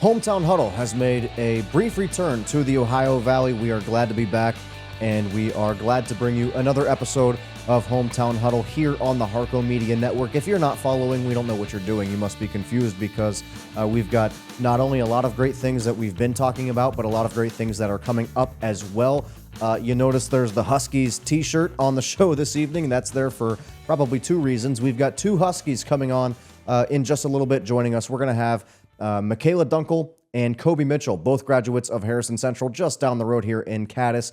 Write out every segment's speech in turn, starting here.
Hometown Huddle has made a brief return to the Ohio Valley. We are glad to be back, and we are glad to bring you another episode of Hometown Huddle here on the Harco Media Network. If you're not following, we don't know what you're doing. You must be confused because we've got not only a lot of great things that we've been talking about, but a lot of great things that are coming up as well. You notice there's the Huskies t-shirt on the show this evening. That's there for probably two reasons. We've got two Huskies coming on in just a little bit joining us. We're going to have McKayla Dunkle and Kobe Mitchell, both graduates of Harrison Central, just down the road here in Cadiz.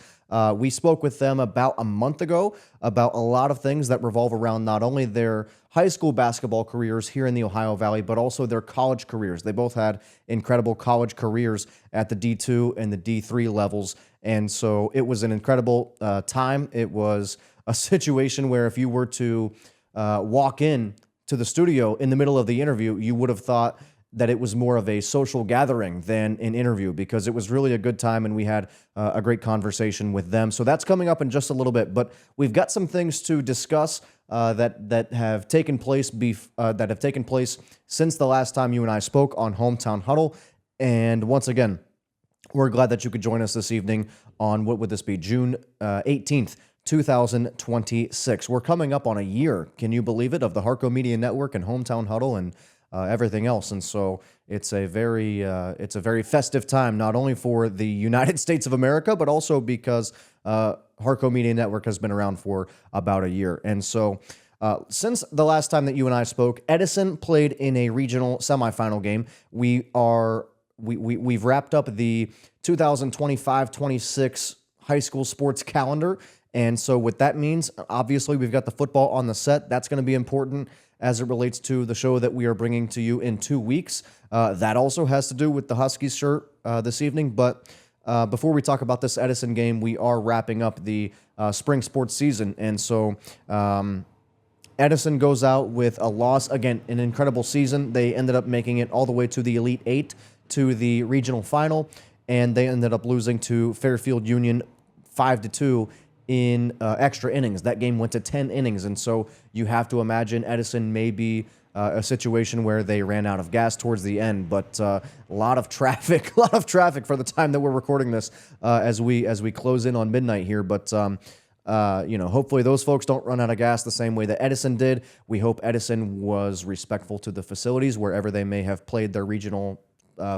We spoke with them about a month ago about a lot of things that revolve around not only their high school basketball careers here in the Ohio Valley, but also their college careers. They both had incredible college careers at the D2 and the D3 levels, and so it was an incredible time. It was a situation where if you were to walk in to the studio in the middle of the interview, you would have thought that it was more of a social gathering than an interview, because it was really a good time and we had a great conversation with them. So that's coming up in just a little bit, but we've got some things to discuss that have taken place since the last time you and I spoke on Hometown Huddle. And once again, we're glad that you could join us this evening on, what would this be, June 18th, 2026. We're coming up on a year, can you believe it, of the Harco Media Network and Hometown Huddle and everything else. And so it's a very festive time, not only for the United States of America, but also because Harco Media Network has been around for about a year. And so since the last time that you and I spoke, Edison played in a regional semifinal game. We've wrapped up the 2025-26 high school sports calendar. And so what that means, obviously, we've got the football on the set. That's going to be important as it relates to the show that we are bringing to you in 2 weeks. That also has to do with the Huskies shirt this evening. But before we talk about this Edison game, we are wrapping up the spring sports season. And so Edison goes out with a loss. Again, an incredible season. They ended up making it all the way to the Elite Eight, to the regional final, and they ended up losing to Fairfield Union 5-2 in extra innings. That game went to 10 innings, and so you have to imagine Edison may be a situation where they ran out of gas towards the end, but a lot of traffic for the time that we're recording this as we close in on midnight here. But hopefully those folks don't run out of gas the same way that Edison did. We hope Edison was respectful to the facilities wherever they may have played their regional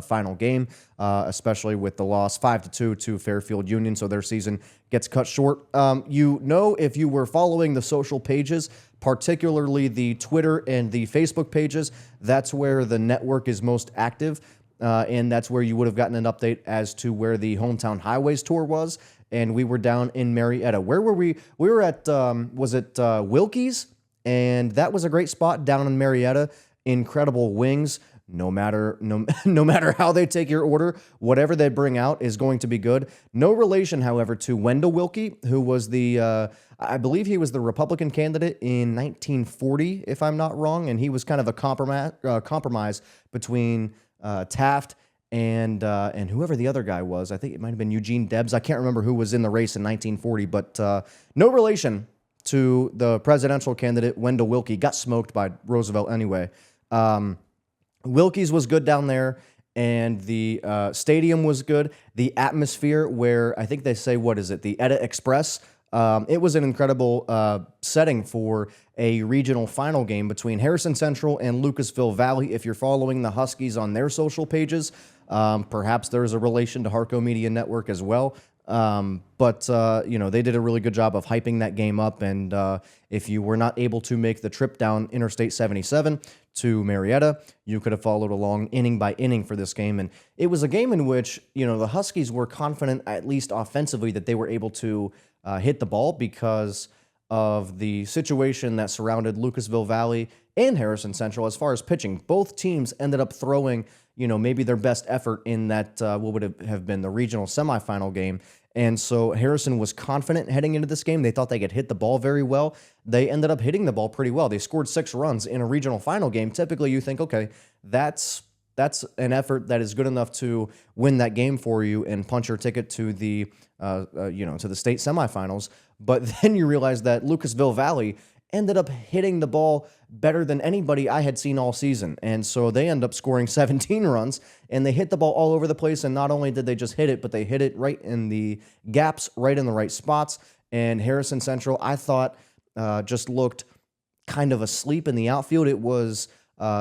final game, especially with the loss 5-2 to Fairfield Union, so their season gets cut short. If you were following the social pages, particularly the Twitter and the Facebook pages, that's where the network is most active, and that's where you would have gotten an update as to where the Hometown Highways tour was, and we were down in Marietta. Where were we? We were at, Wilkie's, and that was a great spot down in Marietta. Incredible wings. No matter how they take your order, whatever they bring out is going to be good. No relation, however, to Wendell Wilkie, who was I believe he was the Republican candidate in 1940, if I'm not wrong, and he was kind of a compromise between Taft and whoever the other guy was. I think it might have been Eugene Debs. I can't remember who was in the race in 1940, but no relation to the presidential candidate Wendell Wilkie. Got smoked by Roosevelt anyway. Wilkie's was good down there, and the stadium was good. The atmosphere, where I think they say, the Edda Express, it was an incredible setting for a regional final game between Harrison Central and Lucasville Valley. If you're following the Huskies on their social pages, perhaps there's a relation to Harco Media Network as well. But they did a really good job of hyping that game up, and if you were not able to make the trip down Interstate 77 to Marietta, you could have followed along inning by inning for this game, and it was a game in which, the Huskies were confident, at least offensively, that they were able to hit the ball because of the situation that surrounded Lucasville Valley and Harrison Central as far as pitching. Both teams ended up throwing, maybe their best effort in that what would have been the regional semifinal game. And so Harrison was confident heading into this game. They thought they could hit the ball very well. They ended up hitting the ball pretty well. They scored 6 runs in a regional final game. Typically, you think, okay, that's an effort that is good enough to win that game for you and punch your ticket to the to the state semifinals. But then you realize that Lucasville Valley ended up hitting the ball better than anybody I had seen all season. And so they end up scoring 17 runs, and they hit the ball all over the place. And not only did they just hit it, but they hit it right in the gaps, right in the right spots. And Harrison Central, I thought, just looked kind of asleep in the outfield. It was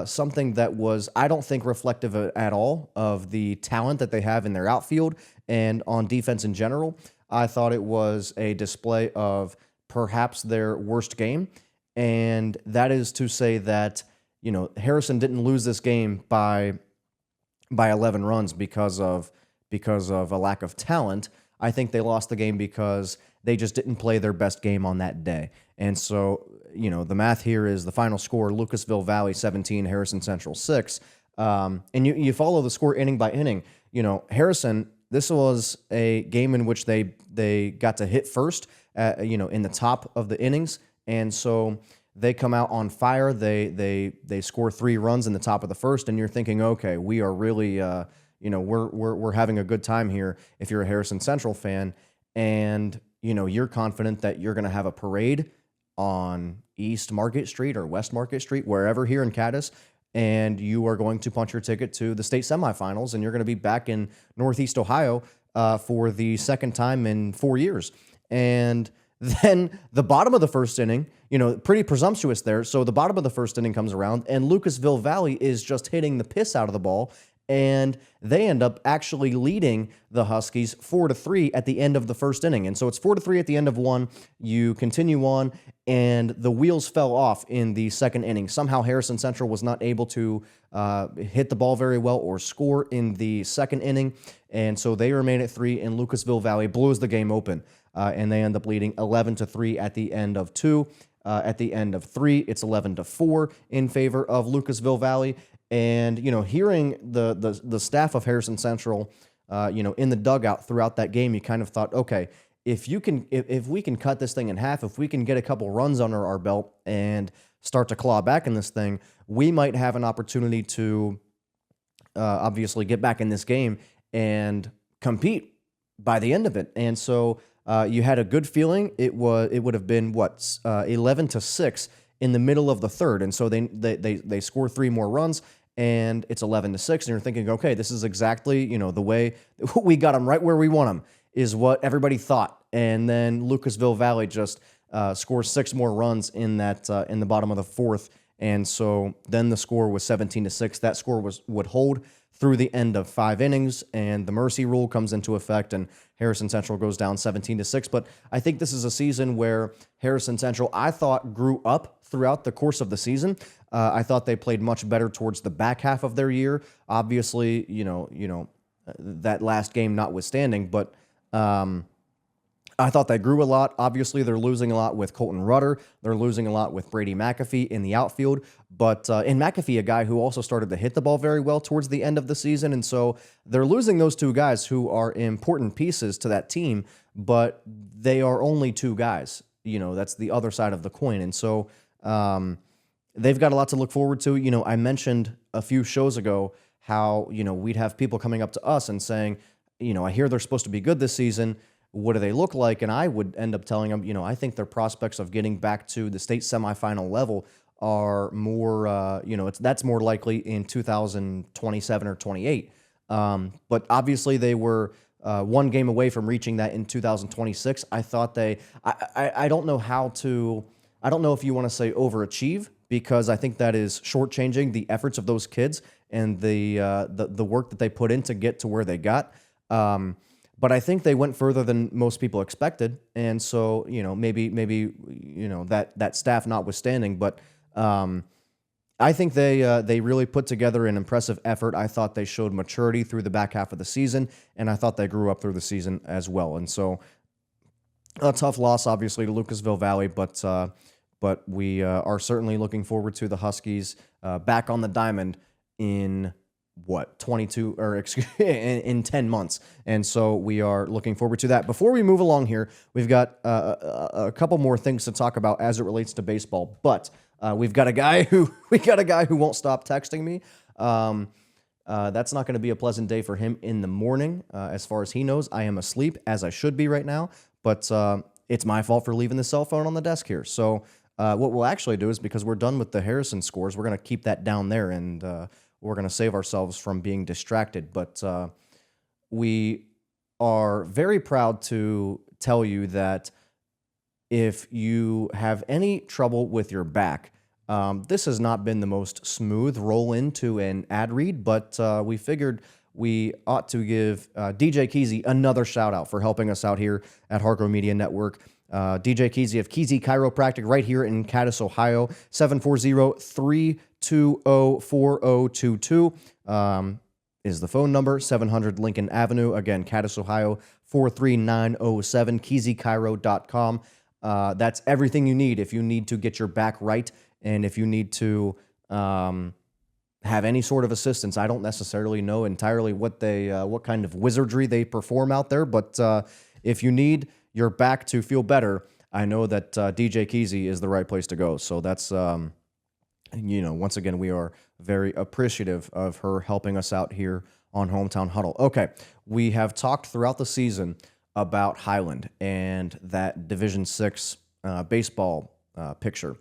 something that was, I don't think, reflective at all of the talent that they have in their outfield and on defense in general. I thought it was a display of perhaps their worst game, and that is to say that, Harrison didn't lose this game by 11 runs because of a lack of talent. I think they lost the game because they just didn't play their best game on that day. And so, the math here is the final score: Lucasville Valley 17, Harrison Central 6. And you follow the score inning by inning. Harrison, this was a game in which they got to hit first, in the top of the innings, and so they come out on fire. They score 3 runs in the top of the first, and you're thinking, okay, we are really, we're having a good time here. If you're a Harrison Central fan, and you're confident that you're going to have a parade on East Market Street or West Market Street, wherever here in Cadiz, and you are going to punch your ticket to the state semifinals, and you're going to be back in Northeast Ohio for the second time in 4 years. And then the bottom of the first inning, pretty presumptuous there. So the bottom of the first inning comes around, and Lucasville Valley is just hitting the piss out of the ball, and they end up actually leading the Huskies 4-3 at the end of the first inning. And so it's 4-3 at the end of one. You continue on, and the wheels fell off in the second inning. Somehow Harrison Central was not able to hit the ball very well or score in the second inning, and so they remain at 3, and Lucasville Valley blows the game open, and they end up leading 11-3 at the end of 2. At the end of 3, it's 11-4 in favor of Lucasville Valley. And, hearing the staff of Harrison Central, in the dugout throughout that game, you kind of thought, okay, if we can cut this thing in half, if we can get a couple runs under our belt and start to claw back in this thing, we might have an opportunity to obviously get back in this game and compete by the end of it. And so you had a good feeling. It would have been 11-6 in the middle of the third, and so they score 3 more runs, and it's 11-6, and you're thinking, okay, this is exactly the way we got them right where we want them, is what everybody thought. And then Lucasville Valley just scores 6 more runs in the bottom of the fourth, and so then the score was 17-6. That score would hold through the end of 5 innings, and the mercy rule comes into effect, and Harrison Central goes down 17-6. But I think this is a season where Harrison Central, I thought, grew up throughout the course of the season. I thought they played much better towards the back half of their year. Obviously, that last game notwithstanding, but I thought they grew a lot. Obviously, they're losing a lot with Colton Rudder. They're losing a lot with Brady McAfee in the outfield. But in McAfee, a guy who also started to hit the ball very well towards the end of the season. And so they're losing those 2 guys who are important pieces to that team, but they are only 2 guys. That's the other side of the coin. And so they've got a lot to look forward to. I mentioned a few shows ago how, we'd have people coming up to us and saying, I hear they're supposed to be good this season. What do they look like? And I would end up telling them, I think their prospects of getting back to the state semifinal level are more, that's more likely in 2027 or 28. But obviously they were 1 game away from reaching that in 2026. I thought I don't know I don't know if you want to say overachieve, because I think that is shortchanging the efforts of those kids and the work that they put in to get to where they got. But I think they went further than most people expected, and so maybe that staff notwithstanding, but I think they really put together an impressive effort. I thought they showed maturity through the back half of the season, and I thought they grew up through the season as well. And so a tough loss, obviously, to Lucasville Valley, but we are certainly looking forward to the Huskies back on the diamond in 22 or in 10 months. And so we are looking forward to that. Before we move along here, we've got a couple more things to talk about as it relates to baseball, but we've got a guy who won't stop texting me. That's not going to be a pleasant day for him in the morning. As far as he knows, I am asleep, as I should be right now, but it's my fault for leaving the cell phone on the desk here. So what we'll actually do is, because we're done with the Harrison scores, we're going to keep that down there, and we're going to save ourselves from being distracted. But we are very proud to tell you that if you have any trouble with your back, this has not been the most smooth roll into an ad read, but we figured we ought to give DJ Keezy another shout out for helping us out here at Harco Media Network. DJ Keezy of Keezy Chiropractic right here in Cadiz, Ohio, 740-320-4022 is the phone number, 700 Lincoln Avenue. Again, Cadiz, Ohio, 43907, KeezyChiro.com. That's everything you need if you need to get your back right, and if you need to have any sort of assistance. I don't necessarily know entirely what kind of wizardry they perform out there, but if you need your back to feel better, I know that DJ Keezy is the right place to go. So that's, once again, we are very appreciative of her helping us out here on Hometown Huddle. Okay, we have talked throughout the season about Highland and that Division VI baseball picture.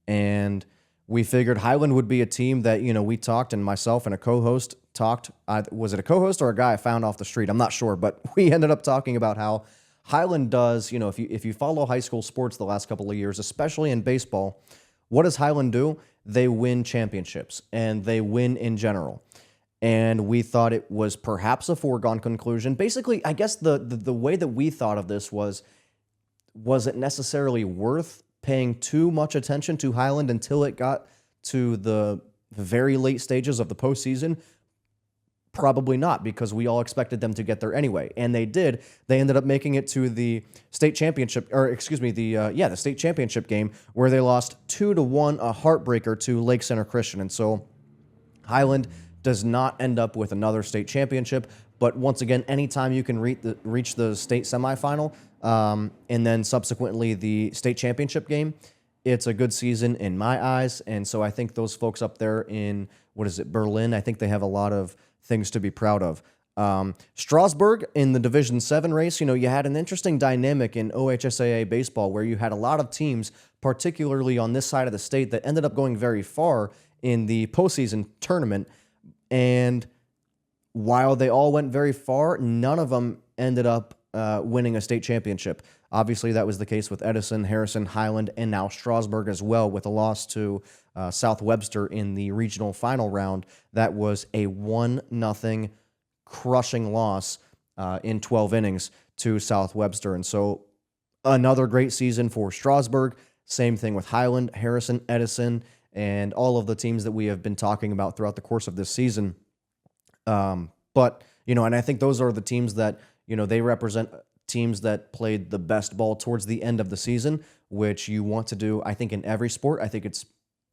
And we figured Highland would be a team that, we talked, and myself and a co-host talked. Was it a co-host or a guy I found off the street? I'm not sure, but we ended up talking about how Highland does, if you follow high school sports the last couple of years, especially in baseball, what does Highland do? They win championships, and they win in general. And we thought it was perhaps a foregone conclusion. Basically, I guess the way that we thought of this was it necessarily worth paying too much attention to Highland until it got to the very late stages of the postseason? Probably not, because we all expected them to get there anyway, and they did. They ended up making it to the state championship, the state championship game, where they lost 2-1, a heartbreaker, to Lake Center Christian. And so Highland does not end up with another state championship. But once again, anytime you can reach the state semifinal, and then subsequently the state championship game, it's a good season in my eyes. And so I think those folks up there in, Berlin, I think they have a lot of things to be proud of. Strasburg in the Division 7 race, you had an interesting dynamic in OHSAA baseball where you had a lot of teams, particularly on this side of the state, that ended up going very far in the postseason tournament. And while they all went very far, none of them ended up winning a state championship. Obviously, that was the case with Edison, Harrison, Highland, and now Strasburg as well, with a loss to South Webster in the regional final round. That was a 1-0 crushing loss in 12 innings to South Webster. And so another great season for Strasburg. Same thing with Highland, Harrison, Edison, and all of the teams that we have been talking about throughout the course of this season. But, and I think those are the teams that, they represent teams that played the best ball towards the end of the season, which you want to do, I think, in every sport. I think it's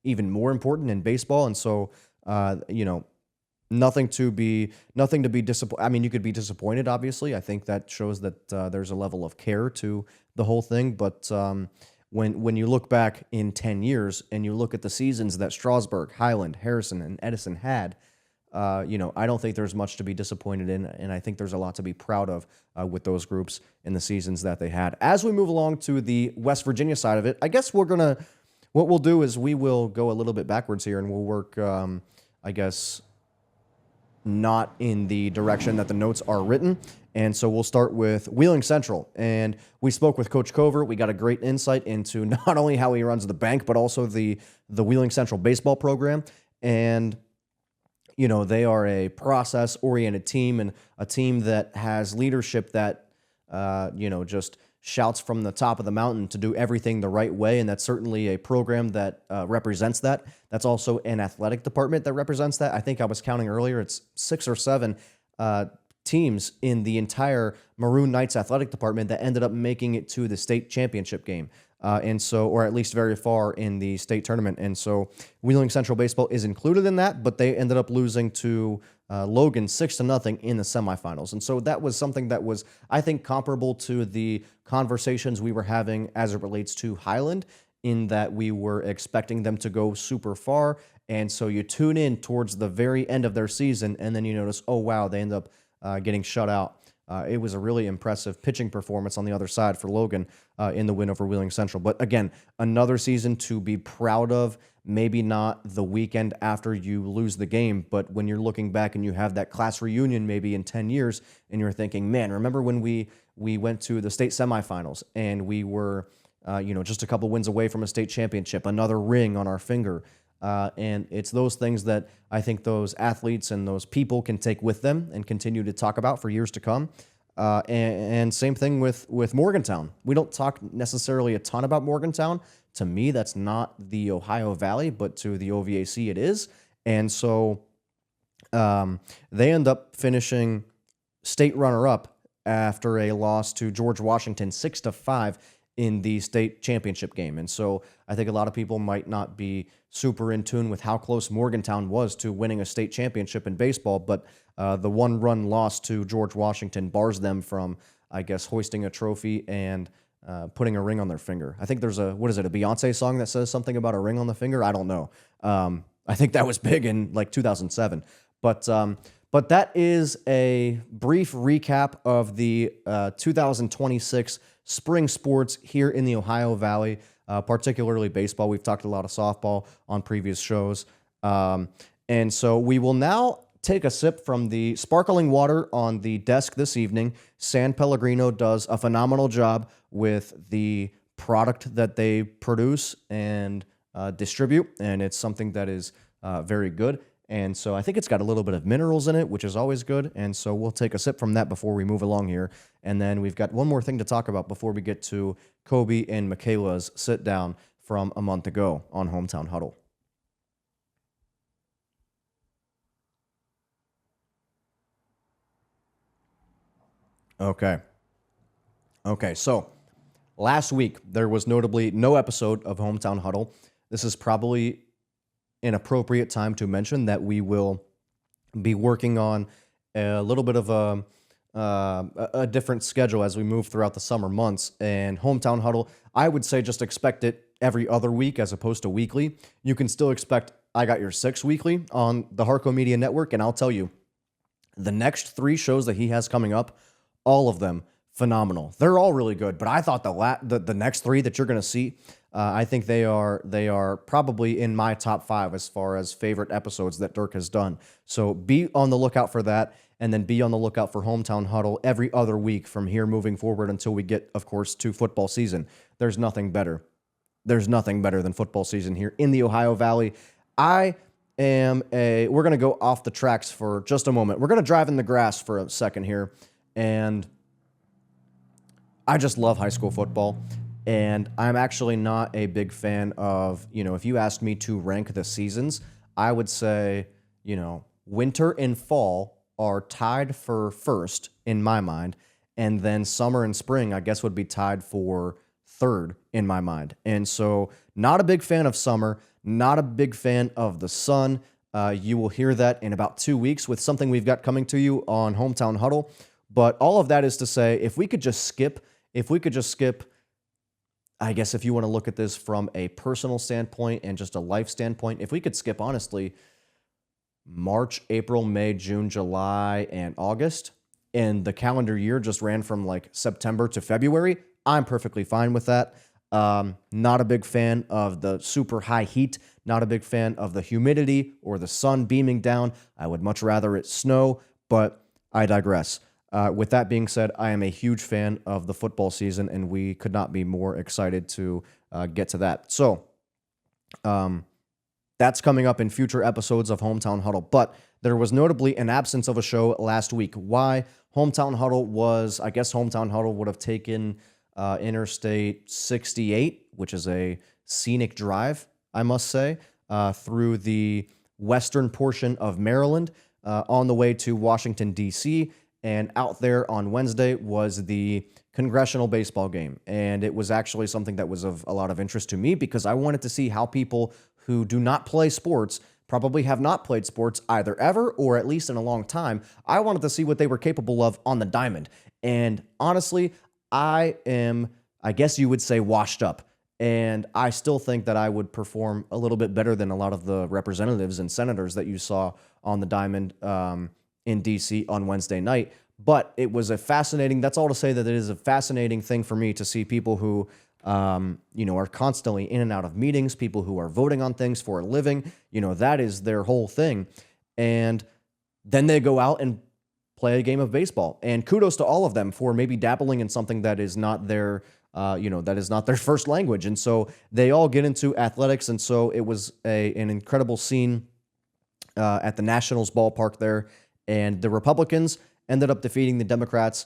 even more important in baseball. And so, nothing to be disappointed. I mean, you could be disappointed, obviously. I think that shows that there's a level of care to the whole thing. But when you look back in 10 years and you look at the seasons that Strasburg, Highland, Harrison, and Edison had, I don't think there's much to be disappointed in, and I think there's a lot to be proud of with those groups in the seasons that they had. As we move along to the West Virginia side of it, I guess what we'll do is we will go a little bit backwards here, and we'll work, not in the direction that the notes are written. And so we'll start with Wheeling Central. And we spoke with Coach Cover. We got a great insight into not only how he runs the bank, but also the Wheeling Central baseball program. And they are a process-oriented team, and a team that has leadership that, just shouts from the top of the mountain to do everything the right way, and that's certainly a program that represents that. That's also an athletic department that represents that. I think I was counting earlier, it's 6 or 7 teams in the entire Maroon Knights athletic department that ended up making it to the state championship game. Or at least very far in the state tournament. And so Wheeling Central Baseball is included in that, but they ended up losing to Logan 6-0 in the semifinals. And so that was something that was, I think, comparable to the conversations we were having as it relates to Highland, in that we were expecting them to go super far. And so you tune in towards the very end of their season, and then you notice, oh, wow, they end up getting shut out It was a really impressive pitching performance on the other side for Logan in the win over Wheeling Central. But again, another season to be proud of. Maybe not the weekend after you lose the game, but when you're looking back and you have that class reunion maybe in 10 years and you're thinking, man, remember when we went to the state semifinals and we were just a couple wins away from a state championship, another ring on our finger. And it's those things that I think those athletes and those people can take with them and continue to talk about for years to come. And same thing with Morgantown. We don't talk necessarily a ton about Morgantown. To me, that's not the Ohio Valley, but to the OVAC it is. And so they end up finishing state runner-up after a loss to George Washington 6-5 in the state championship game. And so I think a lot of people might not be super in tune with how close Morgantown was to winning a state championship in baseball, but the one-run loss to George Washington bars them from, I guess, hoisting a trophy and putting a ring on their finger. I think there's a Beyonce song that says something about a ring on the finger? I don't know. I think that was big in like 2007. But that is a brief recap of the 2026 spring sports here in the Ohio Valley, particularly baseball. We've talked a lot of softball on previous shows. And so we will now take a sip from the sparkling water on the desk this evening. San Pellegrino does a phenomenal job with the product that they produce and distribute, and it's something that is very good. And so I think it's got a little bit of minerals in it, which is always good. And so we'll take a sip from that before we move along here. And then we've got one more thing to talk about before we get to Kobe and McKayla's sit down from a month ago on Hometown Huddle. Okay, so last week there was notably no episode of Hometown Huddle. This is probably an appropriate time to mention that we will be working on a little bit of a different schedule as we move throughout the summer months. And Hometown Huddle, I would say just expect it every other week as opposed to weekly. You can still expect I Got Your Six weekly on the Harco Media Network, and I'll tell you, the next 3 shows that he has coming up, all of them phenomenal. They're all really good, but I thought the next 3 that you're going to see, I think they are probably in my top 5 as far as favorite episodes that Dirk has done. So be on the lookout for that, and then be on the lookout for Hometown Huddle every other week from here moving forward until we get, of course, to football season. There's nothing better. There's nothing better than football season here in the Ohio Valley. We're going to go off the tracks for just a moment. We're going to drive in the grass for a second here, and I just love high school football. And I'm actually not a big fan of, if you asked me to rank the seasons, I would say, winter and fall are tied for first in my mind. And then summer and spring, I guess, would be tied for third in my mind. And so not a big fan of summer, not a big fan of the sun. You will hear that in about 2 weeks with something we've got coming to you on Hometown Huddle. But all of that is to say, if we could just skip, I guess if you want to look at this from a personal standpoint and just a life standpoint, if we could skip, honestly, March, April, May, June, July, and August, and the calendar year just ran from like September to February, I'm perfectly fine with that. Not a big fan of the super high heat, not a big fan of the humidity or the sun beaming down. I would much rather it snow, but I digress. With that being said, I am a huge fan of the football season, and we could not be more excited to get to that. So that's coming up in future episodes of Hometown Huddle. But there was notably an absence of a show last week. Why? Hometown Huddle would have taken Interstate 68, which is a scenic drive, I must say, through the western portion of Maryland on the way to Washington, D.C., and out there on Wednesday was the congressional baseball game. And it was actually something that was of a lot of interest to me because I wanted to see how people who do not play sports, probably have not played sports either ever or at least in a long time, I wanted to see what they were capable of on the diamond. And honestly, I guess you would say, washed up. And I still think that I would perform a little bit better than a lot of the representatives and senators that you saw on the diamond in DC on Wednesday night. But it was a fascinating, that's all to say that it is a fascinating thing for me to see people who, are constantly in and out of meetings, people who are voting on things for a living, that is their whole thing. And then they go out and play a game of baseball. And kudos to all of them for maybe dabbling in something that is not their, that is not their first language. And so they all get into athletics. And so it was an incredible scene at the Nationals ballpark there. And the Republicans ended up defeating the Democrats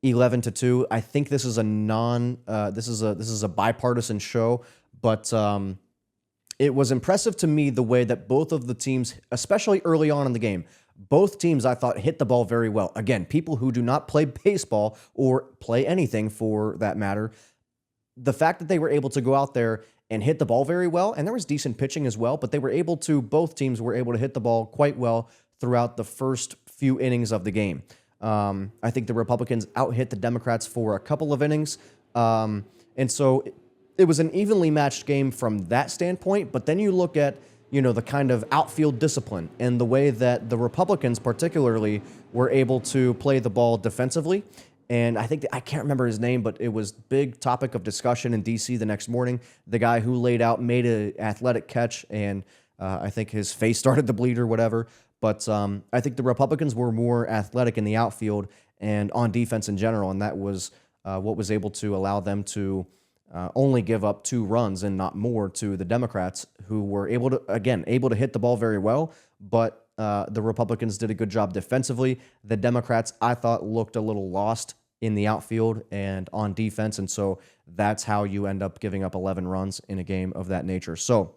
11-2. I think this is this is a bipartisan show, but it was impressive to me the way that both of the teams, especially early on in the game, both teams I thought hit the ball very well. Again, people who do not play baseball or play anything for that matter, the fact that they were able to go out there and hit the ball very well, and there was decent pitching as well, but both teams were able to hit the ball quite well throughout the first few innings of the game. I think the Republicans out-hit the Democrats for a couple of innings. And so it was an evenly matched game from that standpoint. But then you look at, the kind of outfield discipline and the way that the Republicans particularly were able to play the ball defensively. And I think I can't remember his name, but it was big topic of discussion in D.C. the next morning. The guy who made an athletic catch, and I think his face started to bleed or whatever. But I think the Republicans were more athletic in the outfield and on defense in general, and that was what was able to allow them to only give up 2 runs and not more to the Democrats, who were able to hit the ball very well, but the Republicans did a good job defensively. The Democrats, I thought, looked a little lost in the outfield and on defense, and so that's how you end up giving up 11 runs in a game of that nature. So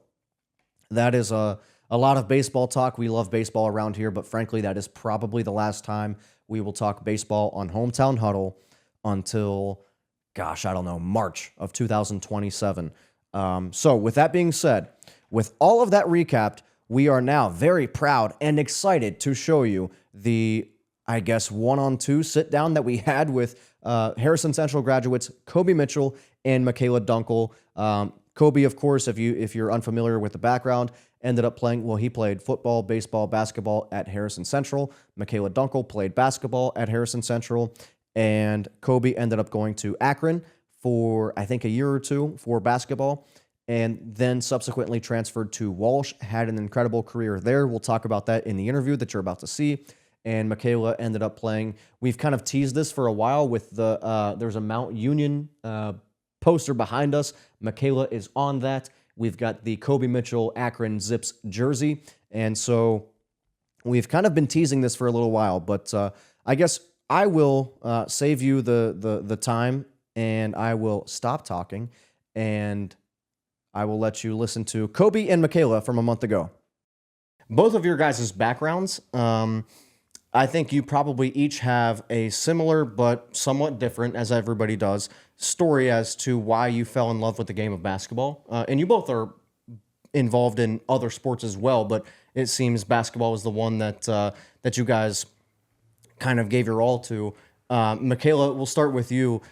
that is a lot of baseball talk. We love baseball around here, but frankly, that is probably the last time we will talk baseball on Hometown Huddle until, March of 2027. So with that being said, with all of that recapped, we are now very proud and excited to show you the, 1-on-2 sit-down that we had with Harrison Central graduates Kobe Mitchell and McKayla Dunkle. Kobe, of course, if you're unfamiliar with the background, ended up playing, he played football, baseball, basketball at Harrison Central. McKayla Dunkle played basketball at Harrison Central. And Kobe ended up going to Akron for, I think, a year or two for basketball, and then subsequently transferred to Walsh, had an incredible career there. We'll talk about that in the interview that you're about to see. And McKayla ended up playing, we've kind of teased this for a while with there's a Mount Union poster behind us. McKayla is on that. We've got the Kobe Mitchell Akron Zips jersey. And so we've kind of been teasing this for a little while, but I guess I will save you the time, and I will stop talking, and I will let you listen to Kobe and McKayla from a month ago. Both of your guys' backgrounds, I think you probably each have a similar but somewhat different, as everybody does, story as to why you fell in love with the game of basketball. And you both are involved in other sports as well, but it seems basketball was the one that you guys kind of gave your all to. McKayla, we'll start with you.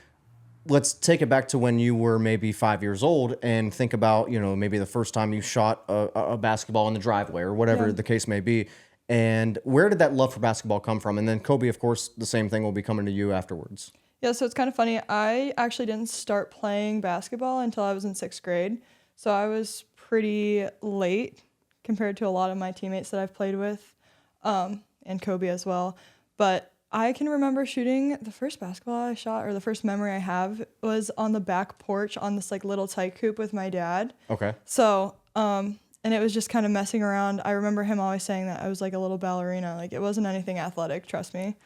Let's take it back to when you were maybe 5 years old and think about, maybe the first time you shot a basketball in the driveway or whatever the case may be. And where did that love for basketball come from? And then Kobe, of course, the same thing will be coming to you afterwards. Yeah, so it's kind of funny. I actually didn't start playing basketball until I was in 6th grade. So I was pretty late compared to a lot of my teammates that I've played with, and Kobe as well. But I can remember shooting the first basketball I shot, or the first memory I have, was on the back porch on this little tight coop with my dad. Okay. So, and it was just kind of messing around. I remember him always saying that I was like a little ballerina. It wasn't anything athletic, trust me.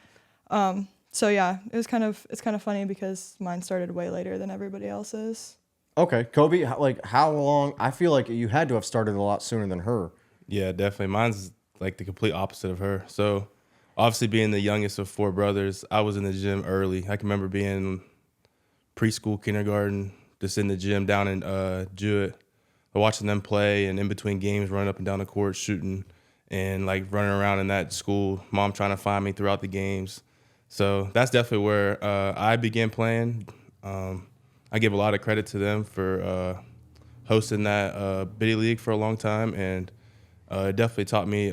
So yeah, it's kind of funny because mine started way later than everybody else's. Okay, Kobe, how long? I feel like you had to have started a lot sooner than her. Yeah, definitely. Mine's the complete opposite of her. So obviously being the youngest of 4 brothers, I was in the gym early. I can remember being preschool, kindergarten, just in the gym down in Jewett, watching them play, and in between games running up and down the court shooting, and running around in that school, mom trying to find me throughout the games. So that's definitely where I began playing. I give a lot of credit to them for hosting that biddy league for a long time, and it definitely taught me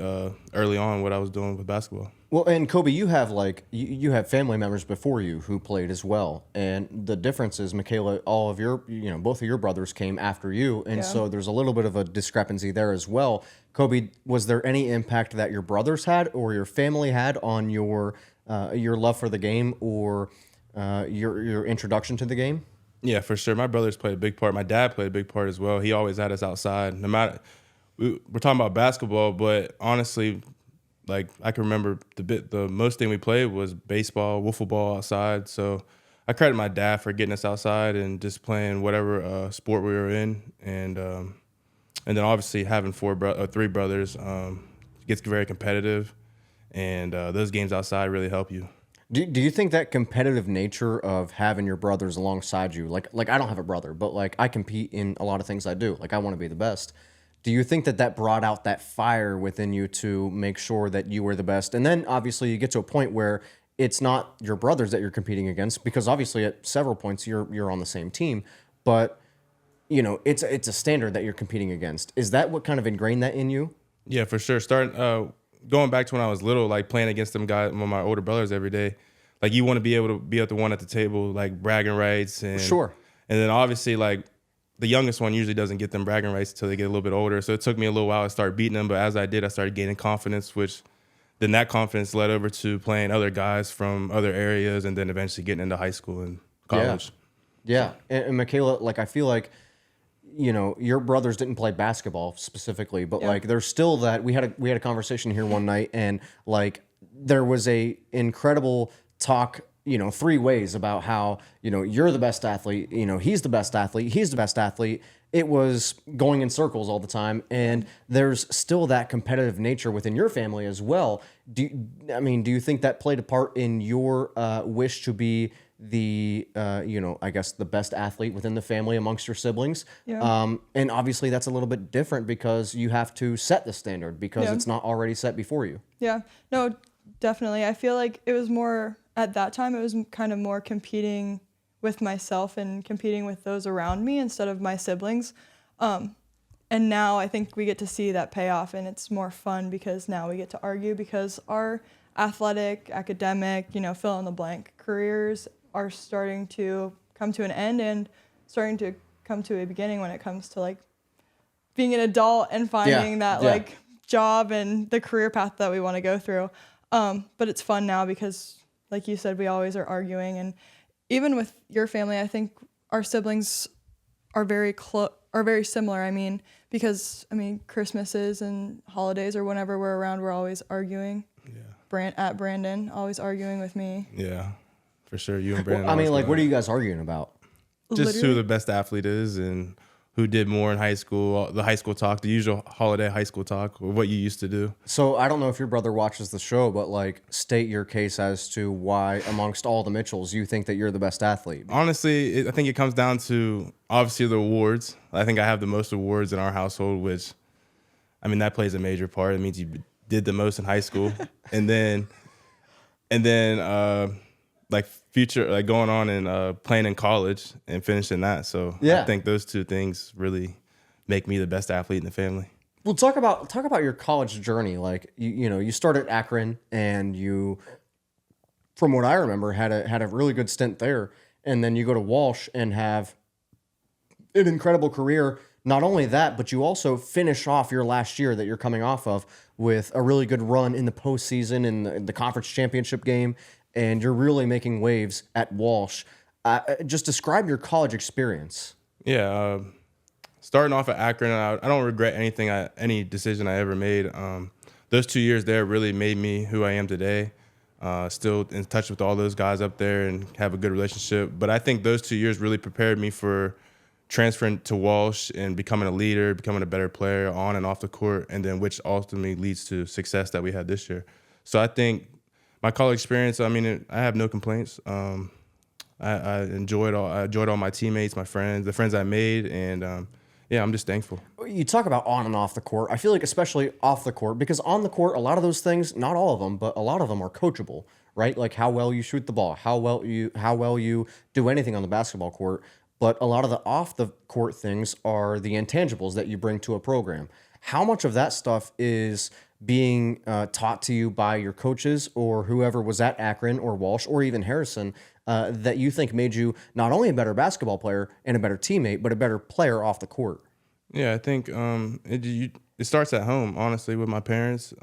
early on what I was doing with basketball. Well, and Kobe, you have like you have family members before you who played as well, and the difference is, McKayla, all of your both of your brothers came after you, and Yeah. so there's a little bit of a discrepancy there as well. Kobe, was there any impact that your brothers had or your family had on your love for the game or your introduction to the game? Yeah, for sure. My brothers played a big part. My dad played a big part as well. He always had us outside. No matter we're talking about basketball, but honestly, like I can remember the most thing we played was baseball, wiffle ball outside. So I credit my dad for getting us outside and just playing whatever sport we were in, and then obviously having three brothers gets very competitive, and those games outside really help you. Do you think that competitive nature of having your brothers alongside you, like I don't have a brother, but like I compete in a lot of things I do, like I want to be the best. Do you think that that brought out that fire within you to make sure that you were the best? And then obviously you get to a point where it's not your brothers that you're competing against, because obviously at several points you're on the same team, but it's a standard that you're competing against. Is that what kind of ingrained that in you? Yeah, for sure. Starting going back to when I was little, like playing against them guys, my older brothers every day. Like you want to be able to be at the one at the table, like bragging rights, and Sure. And then obviously like the youngest one usually doesn't get them bragging rights until they get a little bit older. So it took me a little while to start beating them, but as I did, I started gaining confidence, which then that confidence led over to playing other guys from other areas, and then eventually getting into high school and college. Yeah. And McKayla, like I feel like your brothers didn't play basketball specifically, but like there's still that we had a conversation here one night, and like there was a incredible talk, three ways about how, you're the best athlete, he's the best athlete, he's the best athlete. It was going in circles all the time, and there's still that competitive nature within your family as well. Do you think that played a part in your wish to be the I guess the best athlete within the family amongst your siblings? Yeah. And obviously that's a little bit different because you have to set the standard because Yeah. it's not already set before you. Yeah, no, definitely. I feel like it was more, at that time, it was kind of more competing with myself and competing with those around me instead of my siblings. And now I think we get to see that payoff, and it's more fun because now we get to argue because our athletic, academic, fill in the blank careers are starting to come to an end and starting to come to a beginning when it comes to like being an adult and finding that like job and the career path that we want to go through. But it's fun now because, like you said, we always are arguing, and even with your family, I think our siblings are very similar. I mean, because Christmases and holidays or whenever we're around, we're always arguing. Yeah. At Brandon, always arguing with me. Yeah, for sure. You and Brandon. What are you guys arguing about? Just Literally. who the best athlete is and who did more in high school, the high school talk, the usual holiday high school talk, or what you used to do. So I don't know if your brother watches the show, but like state your case as to why amongst all the Mitchells you think that you're the best athlete. Honestly, I think it comes down to obviously the awards. I think I have the most awards in our household, which, that plays a major part. It means you did the most in high school. and then like future, like going on and playing in college and finishing that. So I think those two things really make me the best athlete in the family. Well, talk about your college journey. Like you started at Akron, and you, from what I remember, had a really good stint there, and then you go to Walsh and have an incredible career. Not only that, but you also finish off your last year that you're coming off of with a really good run in the postseason in the conference championship game, and you're really making waves at Walsh. Just describe your college experience. Yeah, starting off at Akron, I don't regret any decision I ever made. Those 2 years there really made me who I am today. Still in touch with all those guys up there and have a good relationship. But I think those 2 years really prepared me for transferring to Walsh and becoming a leader, becoming a better player on and off the court, and then which ultimately leads to success that we had this year. So I think my college experience, I have no complaints. I enjoyed all my teammates, my friends, the friends I made, and I'm just thankful. You talk about on and off the court. I feel like especially off the court, because on the court, a lot of those things, not all of them, but a lot of them are coachable, right? Like how well you shoot the ball, how well you do anything on the basketball court. But a lot of the off the court things are the intangibles that you bring to a program. How much of that stuff is being taught to you by your coaches or whoever was at Akron or Walsh or even Harrison that you think made you not only a better basketball player and a better teammate, but a better player off the court? Yeah, I think it starts at home, honestly, with my parents,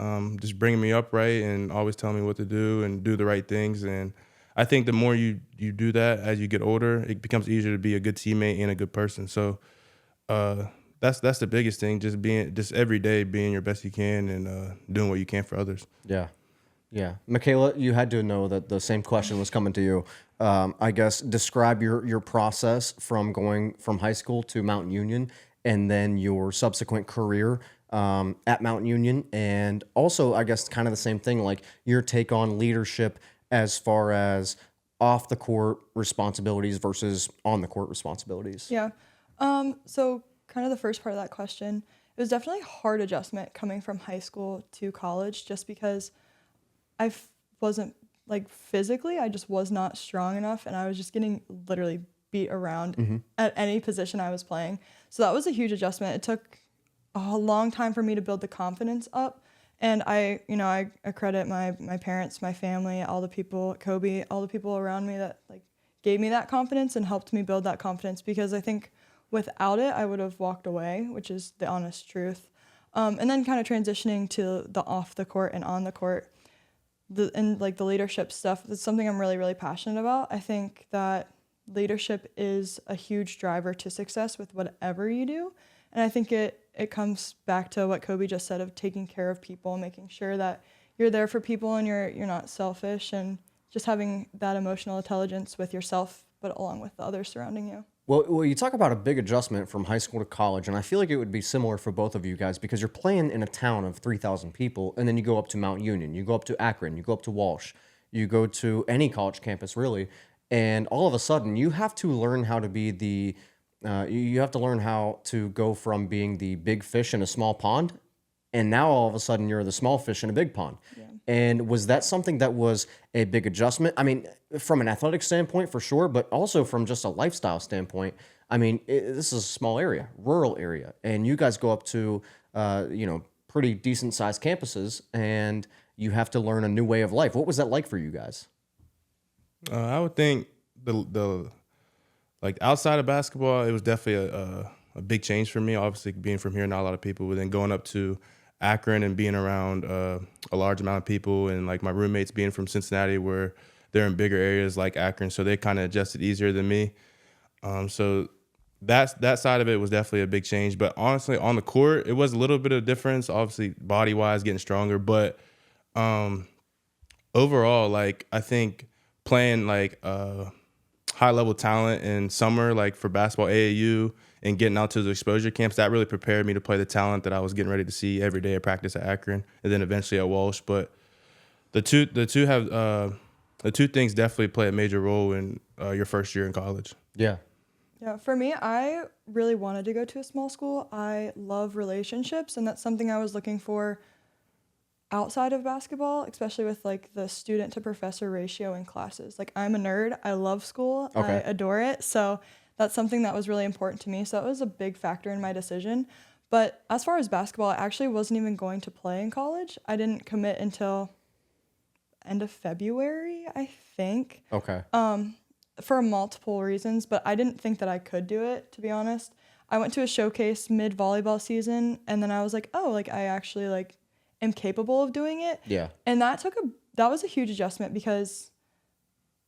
just bringing me up right and always telling me what to do and do the right things. And I think the more you do that as you get older, it becomes easier to be a good teammate and a good person. So that's the biggest thing, just every day being your best you can and doing what you can for others. Yeah. Yeah. McKayla, you had to know that the same question was coming to you. I guess describe your process from going from high school to Mount Union and then your subsequent career at Mount Union. And also, I guess, kind of the same thing, like your take on leadership as far as off the court responsibilities versus on the court responsibilities. Yeah. So kind of the first part of that question, it was definitely a hard adjustment coming from high school to college just because I wasn't, like, physically, I just was not strong enough, and I was just getting literally beat around at any position I was playing. So that was a huge adjustment. It took a long time for me to build the confidence up, and I credit my parents, my family, all the people, Kobe, all the people around me that, like, gave me that confidence and helped me build that confidence, because I think without it, I would have walked away, which is the honest truth. And then kind of transitioning to the off the court and on the court, the leadership stuff, it's something I'm really, really passionate about. I think that leadership is a huge driver to success with whatever you do. And I think it comes back to what Kobe just said of taking care of people, making sure that you're there for people and you're not selfish, and just having that emotional intelligence with yourself, but along with the others surrounding you. Well, you talk about a big adjustment from high school to college, and I feel like it would be similar for both of you guys because you're playing in a town of 3,000 people, and then you go up to Mount Union, you go up to Akron, you go up to Walsh, you go to any college campus really, and all of a sudden you have to learn how to be you have to learn how to go from being the big fish in a small pond, and now all of a sudden you're the small fish in a big pond. Yeah. And was that something that was a big adjustment? I mean, from an athletic standpoint, for sure, but also from just a lifestyle standpoint. I mean, this is a small area, rural area, and you guys go up to, pretty decent sized campuses, and you have to learn a new way of life. What was that like for you guys? I would think the like outside of basketball, it was definitely a big change for me. Obviously, being from here, not a lot of people, but then going up to Akron and being around a large amount of people, and like my roommates being from Cincinnati, where they're in bigger areas like Akron, so they kind of adjusted easier than me. So that side of it was definitely a big change. But honestly, on the court, it was a little bit of difference. Obviously, body wise, getting stronger, but overall, like I think playing like high level talent in summer, like for basketball, AAU, and getting out to the exposure camps, that really prepared me to play the talent that I was getting ready to see every day at practice at Akron, and then eventually at Walsh. But the two things definitely play a major role in your first year in college. Yeah. Yeah, for me, I really wanted to go to a small school. I love relationships, and that's something I was looking for outside of basketball, especially with like the student to professor ratio in classes. Like, I'm a nerd. I love school. Okay. I adore it. So that's something that was really important to me. So that was a big factor in my decision. But as far as basketball, I actually wasn't even going to play in college. I didn't commit until end of February, I think. Okay. For multiple reasons, but I didn't think that I could do it, to be honest. I went to a showcase mid volleyball season, and then I was like, oh, like I actually like am capable of doing it. Yeah. And that was a huge adjustment because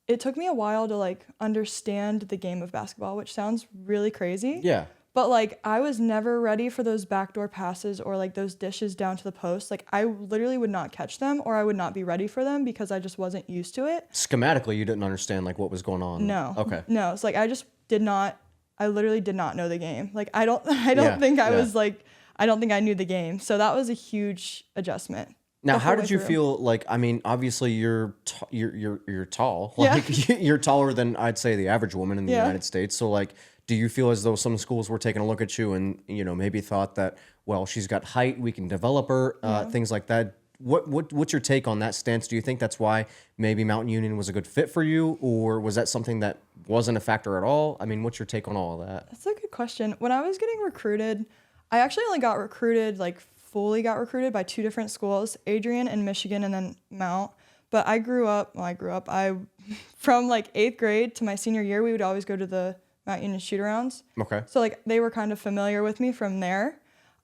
it took me a while to like understand the game of basketball, which sounds really crazy. Yeah. But like I was never ready for those backdoor passes or like those dishes down to the post. Like I literally would not catch them, or I would not be ready for them because I just wasn't used to it. Schematically, you didn't understand like what was going on. No. Okay. No, it's like I literally did not know the game. Like I don't think I knew the game. So that was a huge adjustment. Now, how did you feel? Like, I mean, obviously you're tall. Like you're taller than I'd say the average woman in the United States. So like, do you feel as though some schools were taking a look at you and, maybe thought that, well, she's got height, we can develop her, things like that? What's your take on that stance? Do you think that's why maybe Mountain Union was a good fit for you, or was that something that wasn't a factor at all? I mean, what's your take on all of that? That's a good question. When I was getting recruited, I actually only got recruited like fully got recruited by 2 different schools, Adrian in Michigan and then Mount. But I from like 8th grade to my senior year, we would always go to the Mount Union shoot-arounds. Okay. So like they were kind of familiar with me from there.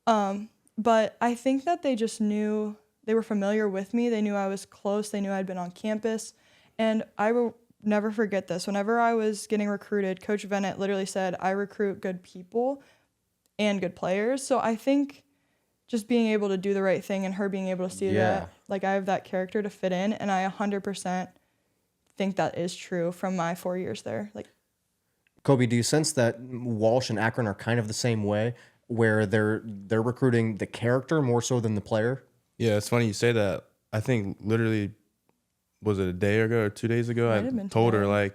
But I think that they just knew, they were familiar with me. They knew I was close. They knew I'd been on campus. And I will never forget this. Whenever I was getting recruited, Coach Bennett literally said, I recruit good people and good players. So I think just being able to do the right thing and her being able to see that, like I have that character to fit in. And I 100% think that is true from my 4 years there. Like, Kobe, do you sense that Walsh and Akron are kind of the same way, where they're recruiting the character more so than the player? Yeah, it's funny you say that. I think literally, was it a day ago or 2 days ago? I told her, like,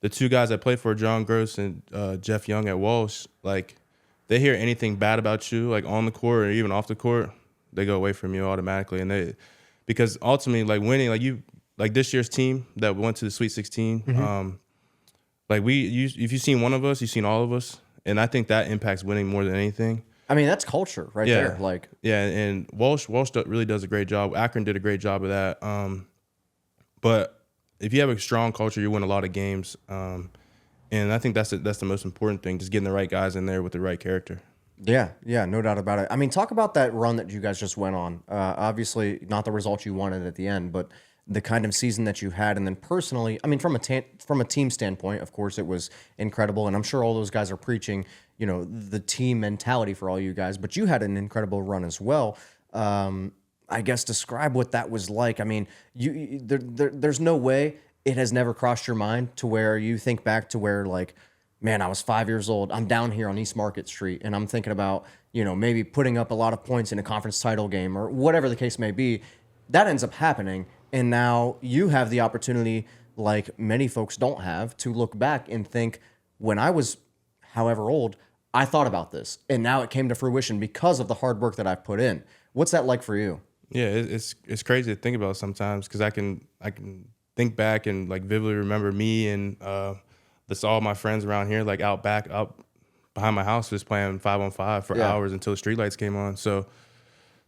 the 2 guys I played for, John Gross and Jeff Young at Walsh, like, they hear anything bad about you, like on the court or even off the court, they go away from you automatically. And because ultimately, like winning, like this year's team that went to the Sweet 16, like if you've seen one of us, you've seen all of us. And I think that impacts winning more than anything. I mean, that's culture right there. Like, yeah, and Walsh really does a great job. Akron did a great job of that. But if you have a strong culture, you win a lot of games. And I think that's the most important thing, just getting the right guys in there with the right character. Yeah, no doubt about it. I mean, talk about that run that you guys just went on. Obviously, not the result you wanted at the end, but the kind of season that you had. And then personally, I mean, from a team standpoint, of course, it was incredible. And I'm sure all those guys are preaching, the team mentality for all you guys. But you had an incredible run as well. I guess describe what that was like. I mean, there's no way it has never crossed your mind to where you think back to where, like, man, I was 5 years old. I'm down here on East Market Street, and I'm thinking about, maybe putting up a lot of points in a conference title game or whatever the case may be. That ends up happening, and now you have the opportunity, like many folks don't have, to look back and think, when I was however old, I thought about this, and now it came to fruition because of the hard work that I've put in. What's that like for you? Yeah, it's crazy to think about sometimes, because I can think back and like vividly remember me and all my friends around here, like out behind my house, just playing 5-on-5 for hours until the streetlights came on. So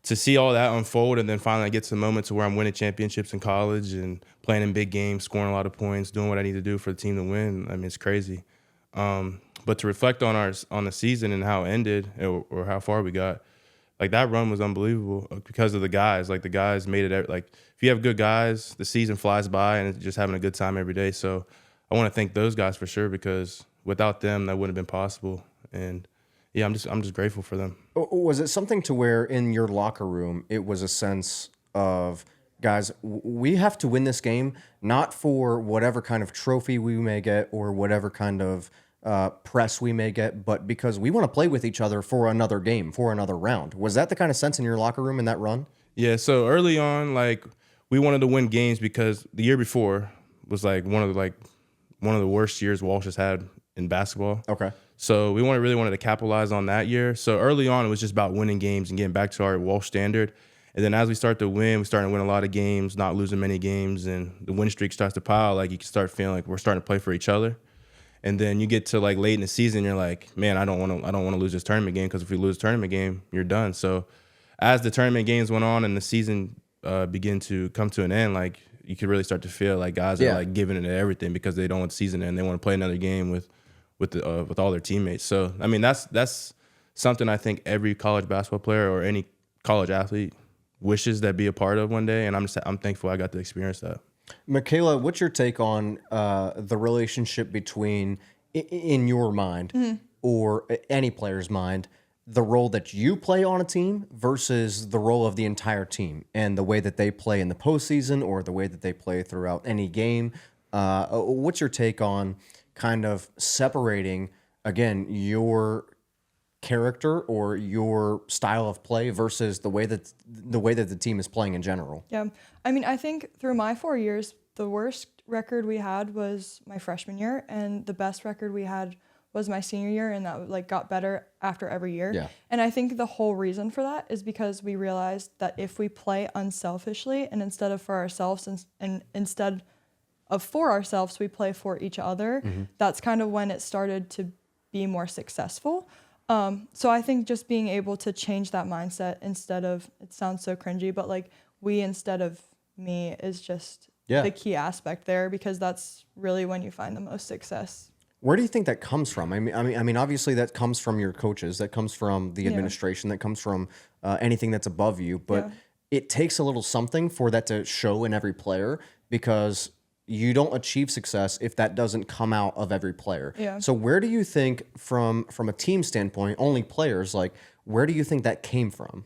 to see all that unfold and then finally get to the moment to where I'm winning championships in college and playing in big games, scoring a lot of points, doing what I need to do for the team to win, I mean, it's crazy. But to reflect on the season and how it ended or how far we got, like that run was unbelievable because of the guys. Like the guys made it. Like if you have good guys, the season flies by and it's just having a good time every day. So I want to thank those guys for sure, because without them, that wouldn't have been possible. And yeah, I'm just grateful for them. Was it something to where in your locker room it was a sense of, guys, we have to win this game, not for whatever kind of trophy we may get or whatever kind of press we may get, but because we want to play with each other for another game, for another round? Was that the kind of sense in your locker room in that run? Yeah, so early on, like, we wanted to win games because the year before was like one of the worst years Walsh has had in basketball. Okay. So we really wanted to capitalize on that year. So early on, it was just about winning games and getting back to our Walsh standard. And then as we start to win, we started to win a lot of games, not losing many games, and the win streak starts to pile. Like, you can start feeling like we're starting to play for each other. And then you get to like late in the season, you're like, man, I don't want to lose this tournament game, because if we lose a tournament game, you're done. So as the tournament games went on and the season began to come to an end, like, you could really start to feel like guys are like giving it everything because they don't want the season to end. They want to play another game with all their teammates. So I mean, that's something I think every college basketball player or any college athlete wishes that be a part of one day, and I'm thankful I got to experience that. McKayla, what's your take on the relationship between, in your mind, or any player's mind, the role that you play on a team versus the role of the entire team, and the way that they play in the postseason or the way that they play throughout any game? What's your take on kind of separating, again, your character or your style of play versus the way that the team is playing in general? Yeah. I mean, I think through my 4 years, the worst record we had was my freshman year, and the best record we had was my senior year, and that like got better after every year. Yeah. And I think the whole reason for that is because we realized that if we play unselfishly and instead of for ourselves and instead of for ourselves, we play for each other, that's kind of when it started to be more successful. So I think just being able to change that mindset instead of, it sounds so cringy, but like we instead of me is just the key aspect there, because that's really when you find the most success. Where do you think that comes from? I mean, obviously that comes from your coaches, that comes from the administration, that comes from anything that's above you. But it takes a little something for that to show in every player, because you don't achieve success if that doesn't come out of every player. Yeah. So where do you think, from a team standpoint, only players, like where do you think that came from?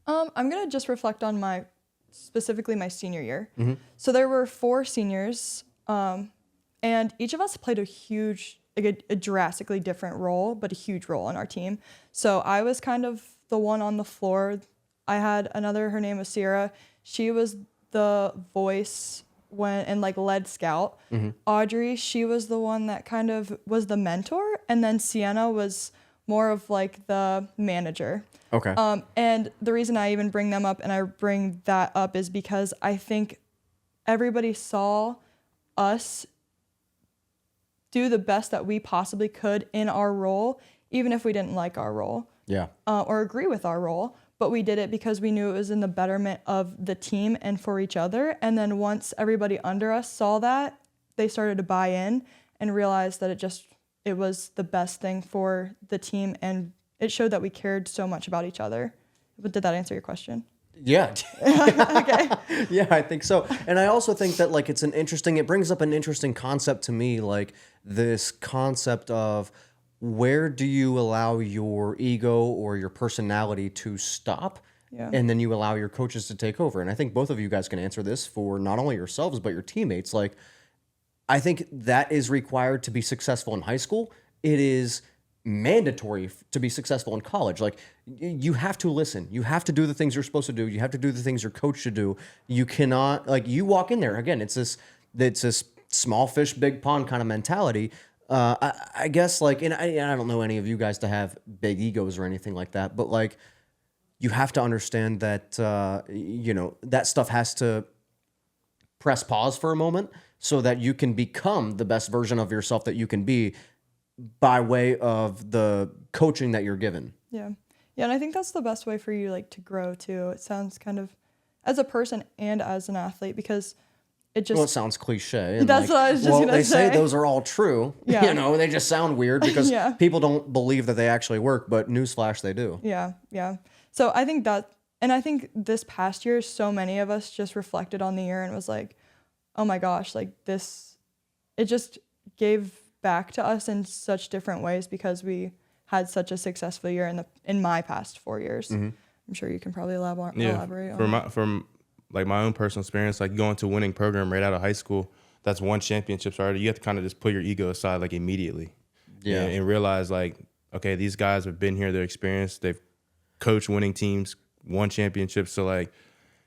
I'm gonna just reflect on specifically my senior year. So there were 4 seniors. And each of us played a drastically different role, but a huge role on our team. So I was kind of the one on the floor. I had another, her name was Sierra. She was the voice and like led scout. Audrey, she was the one that kind of was the mentor. And then Sienna was more of like the manager. Okay. And the reason I even bring them up and I bring that up is because I think everybody saw us do the best that we possibly could in our role, even if we didn't like our role or agree with our role. But we did it because we knew it was in the betterment of the team and for each other. And then once everybody under us saw that, they started to buy in and realize that it was the best thing for the team. And it showed that we cared so much about each other. But did that answer your question? Yeah. Okay. Yeah, I think so. And I also think that like it brings up an interesting concept to me, like this concept of where do you allow your ego or your personality to stop? Yeah. And then you allow your coaches to take over. And I think both of you guys can answer this for not only yourselves, but your teammates. Like, I think that is required to be successful in high school. It is mandatory to be successful in college. Like, you have to listen. You have to do the things you're supposed to do. You have to do the things your coach should do. You cannot, like, you walk in there again. It's this small fish, big pond kind of mentality. I guess, like, and I don't know any of you guys to have big egos or anything like that, but like, you have to understand that that stuff has to press pause for a moment so that you can become the best version of yourself that you can be by way of the coaching that you're given. Yeah. Yeah, and I think that's the best way for you like to grow too. It sounds kind of as a person and as an athlete, because it just... Well, it sounds cliche. And that's what I was just going to say. They say those are all true. Yeah. They just sound weird because people don't believe that they actually work, but newsflash, they do. Yeah, yeah. So I think that, and I think this past year, so many of us just reflected on the year and was like, oh my gosh, like this, it just gave back to us in such different ways because we had such a successful year in my past 4 years. Mm-hmm. I'm sure you can probably elaborate on from like my own personal experience, like going to a winning program right out of high school, that's won championships already. You have to kind of just put your ego aside like immediately. Yeah. And realize like, okay, these guys have been here, they're experienced, they've coached winning teams, won championships. So like,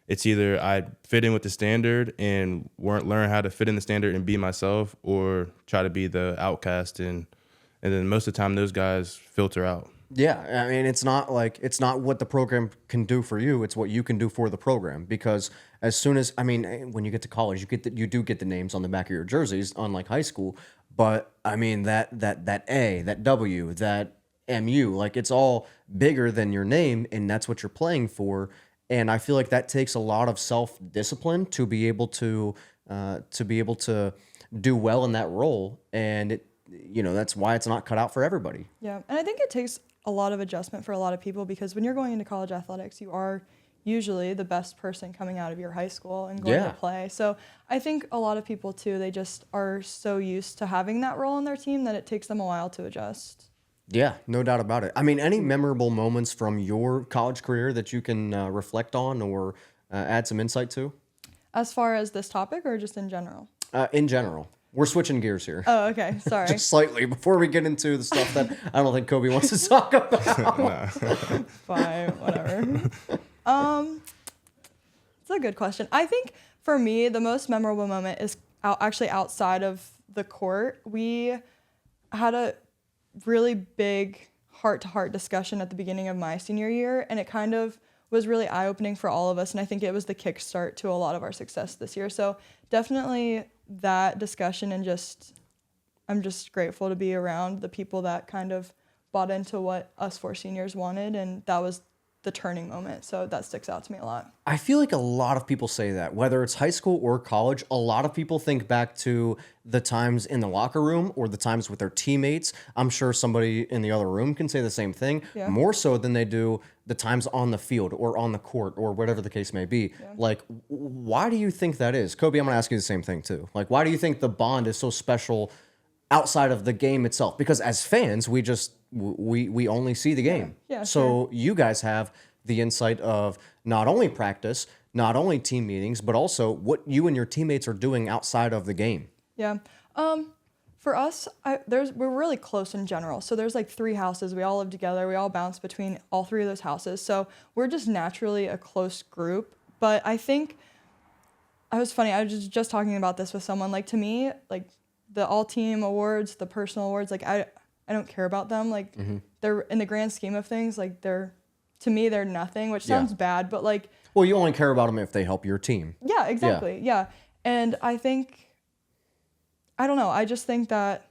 it's either I fit in with the standard and learn how to fit in the standard and be myself, or try to be the outcast. And then most of the time those guys filter out. Yeah, I mean, it's not what the program can do for you. It's what you can do for the program. Because as soon as, when you get to college, you do get the names on the back of your jerseys, unlike high school. But I mean, that A, that W, that MU, like it's all bigger than your name, and that's what you're playing for. And I feel like that takes a lot of self-discipline to be able to do well in that role. And that's why it's not cut out for everybody. Yeah, and I think it takes a lot of adjustment for a lot of people, because when you're going into college athletics, you are usually the best person coming out of your high school and going to play. So I think a lot of people too, they just are so used to having that role in their team that it takes them a while to adjust. Yeah, no doubt about it. I mean, any memorable moments from your college career that you can reflect on or add some insight to? As far as this topic or just in general? In general. We're switching gears here. Oh, okay. Sorry. Just slightly before we get into the stuff that I don't think Kobe wants to talk about. Fine, whatever. It's a good question. I think for me, the most memorable moment is actually outside of the court. We had a really big heart-to-heart discussion at the beginning of my senior year, and it kind of was really eye-opening for all of us, and I think it was the kickstart to a lot of our success this year. So definitely that discussion, and I'm just grateful to be around the people that kind of bought into what us 4 seniors wanted, and that was the turning moment. So that sticks out to me a lot. I feel like a lot of people say that, whether it's high school or college, a lot of people think back to the times in the locker room or the times with their teammates. I'm sure somebody in the other room can say the same thing, more so than they do the times on the field or on the court or whatever the case may be. Like, why do you think that is? Kobe, I'm going to ask you the same thing too. Like, why do you think the bond is so special outside of the game itself? Because as fans, we only see the game. So you guys have the insight of not only practice, not only team meetings, but also what you and your teammates are doing outside of the game. Yeah. For us, we're really close in general. So there's like 3 houses. We all live together. We all bounce between all 3 of those houses. So we're just naturally a close group. But I think I was just talking about this with someone. Like, to me, like the all team awards, the personal awards, like I don't care about them. Like they're in the grand scheme of things, like to me they're nothing, which sounds bad, but like, well, you only care about them if they help your team. Yeah, exactly. Yeah. And I don't know, I just think that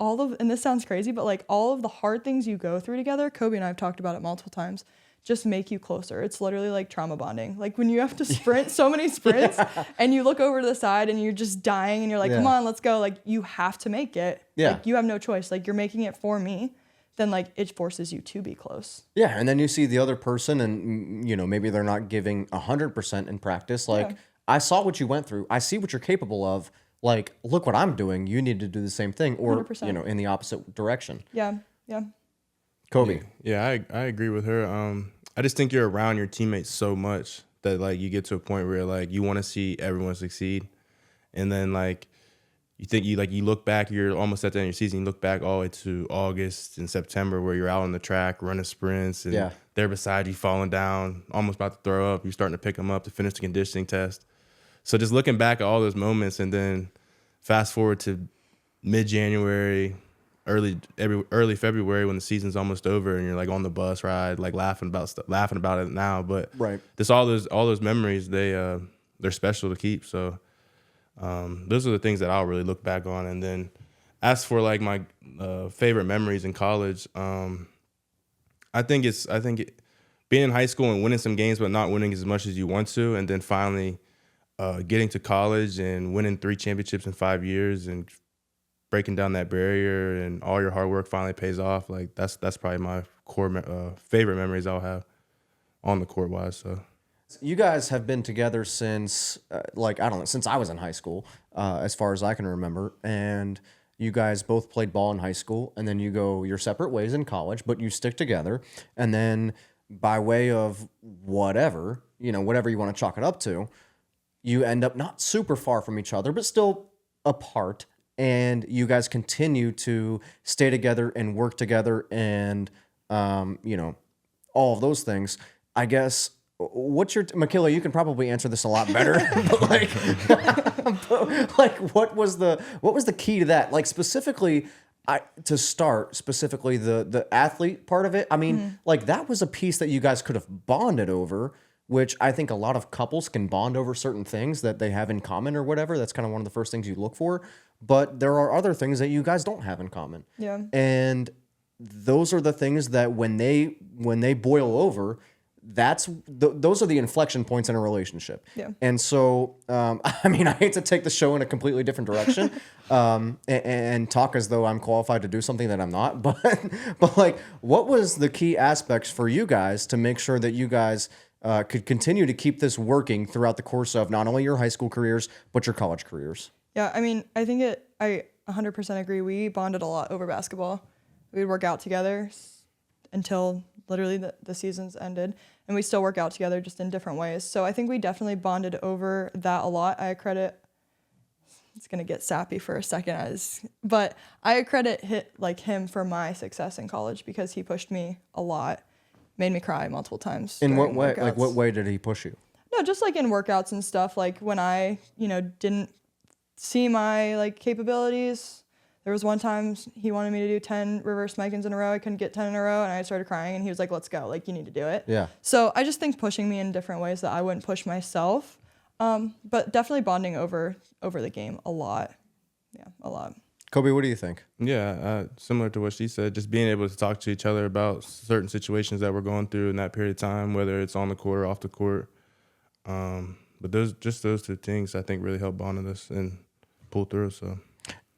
and this sounds crazy, but like all of the hard things you go through together, Kobe and I have talked about it multiple times, just make you closer. It's literally like trauma bonding. Like when you have to sprint so many sprints and you look over to the side and you're just dying and you're like, come on, let's go. Like you have to make it. Like you have no choice. Like you're making it for me. Then like it forces you to be close. Yeah. And then you see the other person and, you know, maybe they're not giving 100% in practice. Like I saw what you went through. I see what you're capable of. Like, look what I'm doing. You need to do the same thing or, 100%. You know, in the opposite direction. Yeah. Kobe. Yeah, I agree with her. I just think you're around your teammates so much that like you get to a point where like you want to see everyone succeed, and then like you look back, you're almost at the end of your season. You look back all the way to August and September where you're out on the track running sprints, and they're beside you falling down, almost about to throw up. You're starting to pick them up to finish the conditioning test. So just looking back at all those moments, and then fast forward to mid-January. Early February when the season's almost over and you're like on the bus ride, like laughing about it now. But just all those memories, they're special to keep. So those are the things that I'll really look back on. And then as for like my favorite memories in college, I think being in high school and winning some games but not winning as much as you want to, and then finally getting to college and winning 3 championships in 5 years and breaking down that barrier and all your hard work finally pays off. Like that's probably my core favorite memories I'll have on the court wise. So you guys have been together since since I was in high school, as far as I can remember. And you guys both played ball in high school, and then you go your separate ways in college, but you stick together. And then by way of whatever you want to chalk it up to, you end up not super far from each other, but still apart. And you guys continue to stay together and work together and, all of those things. I guess, McKayla, you can probably answer this a lot better, but what was the key to that? Like specifically, the athlete part of it. I mean, like that was a piece that you guys could have bonded over, which I think a lot of couples can bond over certain things that they have in common or whatever. That's kind of one of the first things you look for. But there are other things that you guys don't have in common. Yeah. And those are the things that when they boil over, those are the inflection points in a relationship. Yeah. And so, I hate to take the show in a completely different direction and talk as though I'm qualified to do something that I'm not. But like, what was the key aspects for you guys to make sure that you guys could continue to keep this working throughout the course of not only your high school careers, but your college careers? Yeah, I 100% agree. We bonded a lot over basketball. We'd work out together until literally the seasons ended, and we still work out together just in different ways. So I think we definitely bonded over that a lot. It's going to get sappy for a second, but I credit him for my success in college because he pushed me a lot, made me cry multiple times. In what way? Workouts. Like what way did he push you? No, just like in workouts and stuff. Like when I, didn't see my capabilities. There was one time he wanted me to do 10 reverse Mikins in a row. I couldn't get 10 in a row, and I started crying, and he was like, let's go. Like, you need to do it. Yeah. So I just think pushing me in different ways that I wouldn't push myself, but definitely bonding over the game a lot. Yeah, a lot. Kobe, what do you think? Yeah, similar to what she said, just being able to talk to each other about certain situations that we're going through in that period of time, whether it's on the court or off the court. But those two things I think really help bond us and pull through. So,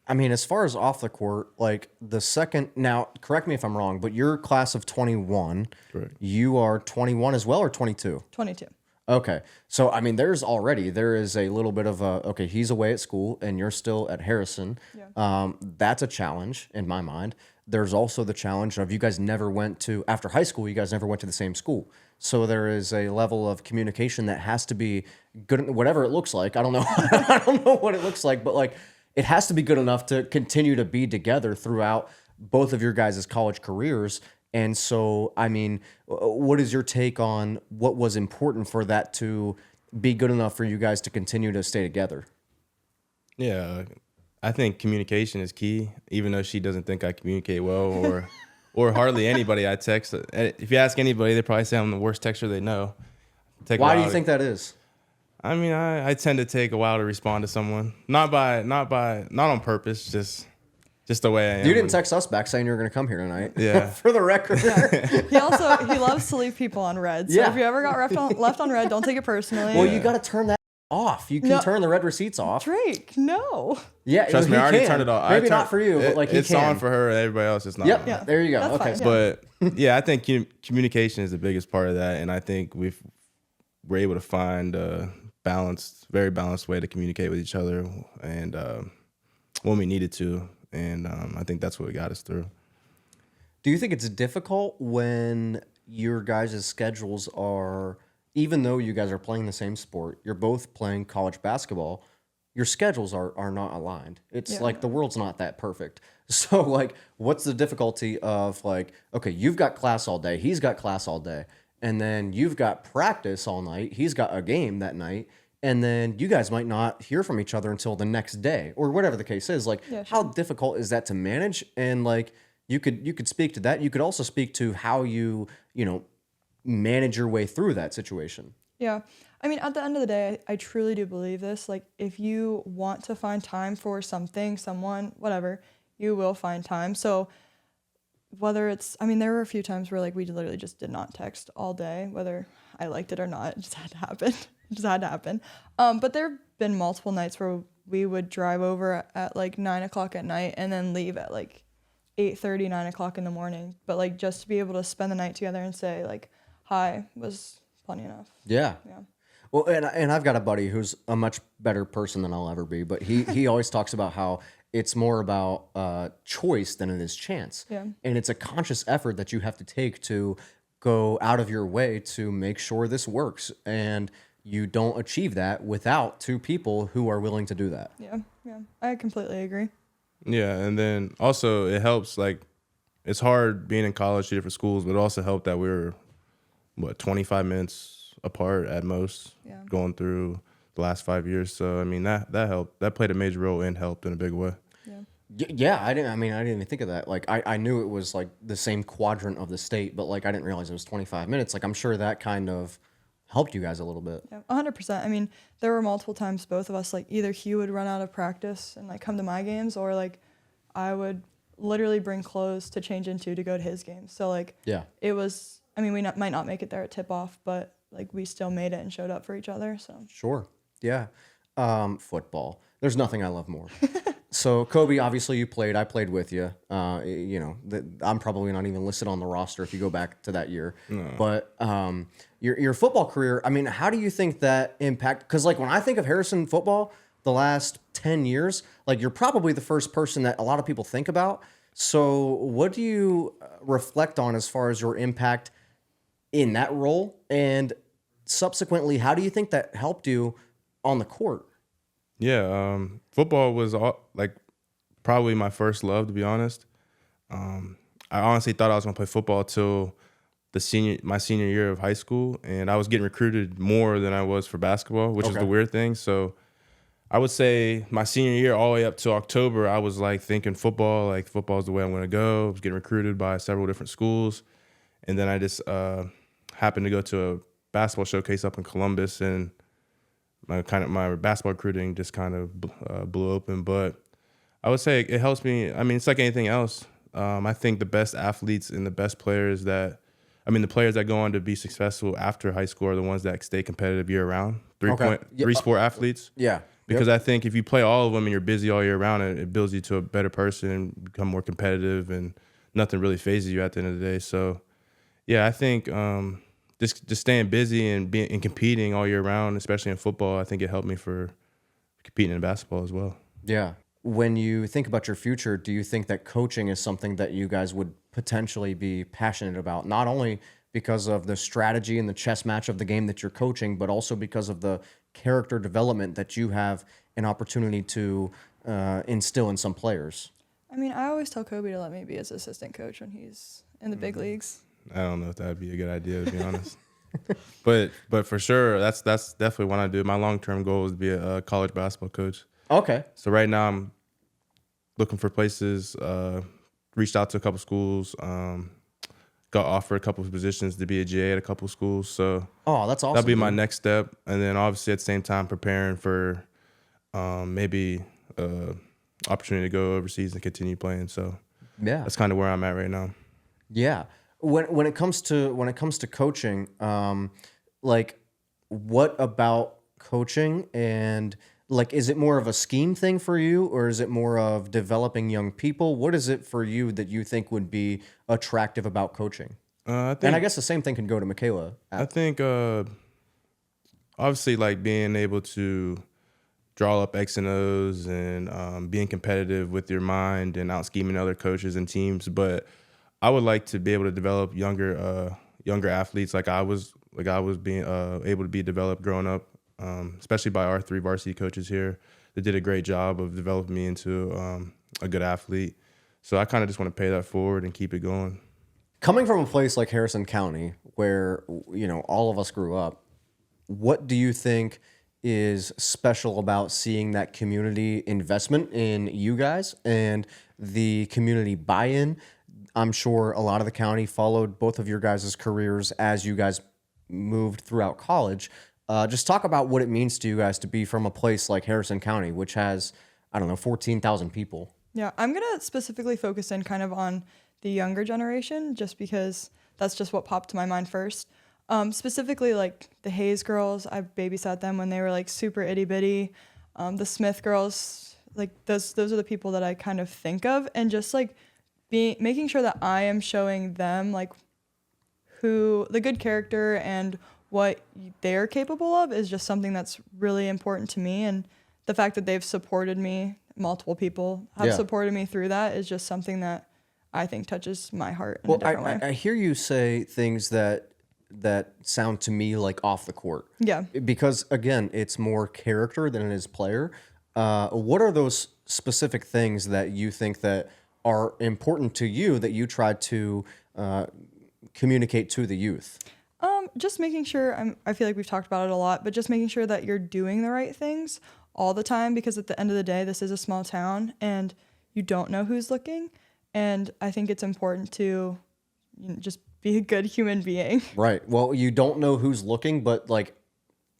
I mean, as far as off the court, like the second, now correct me if I'm wrong, but you're class of 21. correct. You are 21 as well, or 22? 22. Okay. So, I mean, there is a little bit of okay, he's away at school and you're still at Harrison. Yeah. That's a challenge in my mind. There's also the challenge of you guys never went to, after high school, you guys never went to the same school. So there is a level of communication that has to be good, whatever it looks like. I don't know. I don't know what it looks like, but like it has to be good enough to continue to be together throughout both of your guys' college careers. And so, I mean, what is your take on what was important for that to be good enough for you guys to continue to stay together? Yeah, I think communication is key. Even though she doesn't think I communicate well, or hardly anybody I text. If you ask anybody, they probably say I'm the worst texter they know. Why do you think that is? I mean, I tend to take a while to respond to someone. Not on purpose, just the way I am. You didn't text us back saying you were going to come here tonight. Yeah. For the record. He loves to leave people on red. So Yeah. if you ever got left on red, don't take it personally. Well, you got to turn that off. You can No. turn the red receipts off. Drake, no. Yeah, Trust me, he I already can. turned it off. Maybe not for you, but like he it's can. on for her and everybody else. It's not. Yep. on. Yeah. There you go. That's Okay. fine, yeah. But yeah, I think communication is the biggest part of that, and I think we're able to find a very balanced way to communicate with each other, and when we needed to, and I think that's what got us through. Do you think it's difficult when your guys' schedules are, even though you guys are playing the same sport, you're both playing college basketball, your schedules are not aligned. It's Yeah. like the world's not that perfect. So like, what's the difficulty of like, okay, you've got class all day, he's got class all day, and then you've got practice all night, he's got a game that night, and then you guys might not hear from each other until the next day or whatever the case is. Like, Yeah, how sure. difficult is that to manage? And like, you could speak to that. You could also speak to how you manage your way through that situation. Yeah. I mean, at the end of the day, I truly do believe this. Like, if you want to find time for something, someone, whatever, you will find time. So whether it's, I mean, there were a few times where like we literally just did not text all day, whether I liked it or not. It just had to happen. It just had to happen. But there have been multiple nights where we would drive over at like 9 o'clock at night and then leave at like 8:30, 9 o'clock in the morning. But like just to be able to spend the night together and say like hi was plenty enough. Yeah. Yeah. Well, and I've got a buddy who's a much better person than I'll ever be, but he always talks about how it's more about choice than it is chance. Yeah. And it's a conscious effort that you have to take to go out of your way to make sure this works. And you don't achieve that without two people who are willing to do that. Yeah. I completely agree. Yeah, and then also it helps, like, it's hard being in college, two different schools, but it also helped that we were 25 minutes apart at most, Yeah. going through the last 5 years. So I mean that helped. That played a major role and helped in a big way. Yeah, I didn't even think of that. Like, I knew it was like the same quadrant of the state, but like I didn't realize it was 25 minutes. Like, I'm sure that kind of helped you guys a little bit. Yeah, 100%. I mean, there were multiple times both of us, like either he would run out of practice and like come to my games, or like I would literally bring clothes to change into to go to his games. So like, Yeah. it was, I mean, we might not make it there at tip off, but like we still made it and showed up for each other. So Sure. Yeah. Football. There's nothing I love more. So, Kobe, obviously you played. I played with you. I'm probably not even listed on the roster if you go back to that year. No. But your football career, I mean, how do you think that impact? Because, like, when I think of Harrison football, the last 10 years, like, you're probably the first person that a lot of people think about. So, what do you reflect on as far as your impact in that role? And subsequently, how do you think that helped you on the court? Yeah, football was probably my first love, to be honest. I honestly thought I was gonna play football till my senior year of high school, and I was getting recruited more than I was for basketball, which is Okay. the weird thing. So I would say my senior year, all the way up to October, I was like thinking football is the way I'm gonna go. I was getting recruited by several different schools, and then I just happened to go to a basketball showcase up in Columbus, and my basketball recruiting just kind of blew open. But I would say it helps me. I mean, it's like anything else. I think the best athletes and the best players the players that go on to be successful after high school are the ones that stay competitive year round. Okay. Yeah. Three sport athletes. Yeah. Because Yep. I think if you play all of them and you're busy all year round, it builds you to a better person and become more competitive, and nothing really phases you at the end of the day. So, yeah, I think just staying busy and competing all year round, especially in football, I think it helped me for competing in basketball as well. Yeah. When you think about your future, do you think that coaching is something that you guys would potentially be passionate about? Not only because of the strategy and the chess match of the game that you're coaching, but also because of the character development that you have an opportunity to instill in some players. I mean, I always tell Kobe to let me be his assistant coach when he's in the big leagues. I don't know if that'd be a good idea, to be honest. But for sure, that's definitely what I do. My long-term goal is to be a college basketball coach. Okay. So right now I'm looking for places, reached out to a couple schools, got offered a couple of positions to be a GA at a couple of schools. So Oh, that's awesome. that'll be my dude. next step. And then obviously at the same time preparing for maybe opportunity to go overseas and continue playing. So Yeah. that's kind of where I'm at right now. Yeah. When it comes to coaching, like what about coaching, and like is it more of a scheme thing for you, or is it more of developing young people? What is it for you that you think would be attractive about coaching? I And I think guess the same thing can go to McKayla. I think obviously like being able to draw up X and O's and being competitive with your mind and out scheming other coaches and teams. But I would like to be able to develop younger athletes like I was being able to be developed growing up, especially by our 3 varsity coaches here. They did a great job of developing me into a good athlete. So I kind of just want to pay that forward and keep it going. Coming from a place like Harrison County, where all of us grew up, what do you think is special about seeing that community investment in you guys and the community buy-in? I'm sure a lot of the county followed both of your guys' careers as you guys moved throughout college. Just talk about what it means to you guys to be from a place like Harrison County, which has, 14,000 people. Yeah, I'm going to specifically focus in kind of on the younger generation just because that's just what popped to my mind first. Specifically, like the Hayes girls, I babysat them when they were like super itty bitty. The Smith girls, like those are the people that I kind of think of, and just like making sure that I am showing them like who the good character and what they're capable of is just something that's really important to me. And the fact that they've supported me, multiple people have supported me through that, is just something that I think touches my heart in a different way. I hear you say things that sound to me like off the court. Yeah. Because again, it's more character than it is player. What are those specific things that you think that are important to you that you try to communicate to the youth? Just making sure, I feel like we've talked about it a lot, but just making sure that you're doing the right things all the time, because at the end of the day, this is a small town and you don't know who's looking. And I think it's important to just be a good human being. Right. Well, you don't know who's looking, but like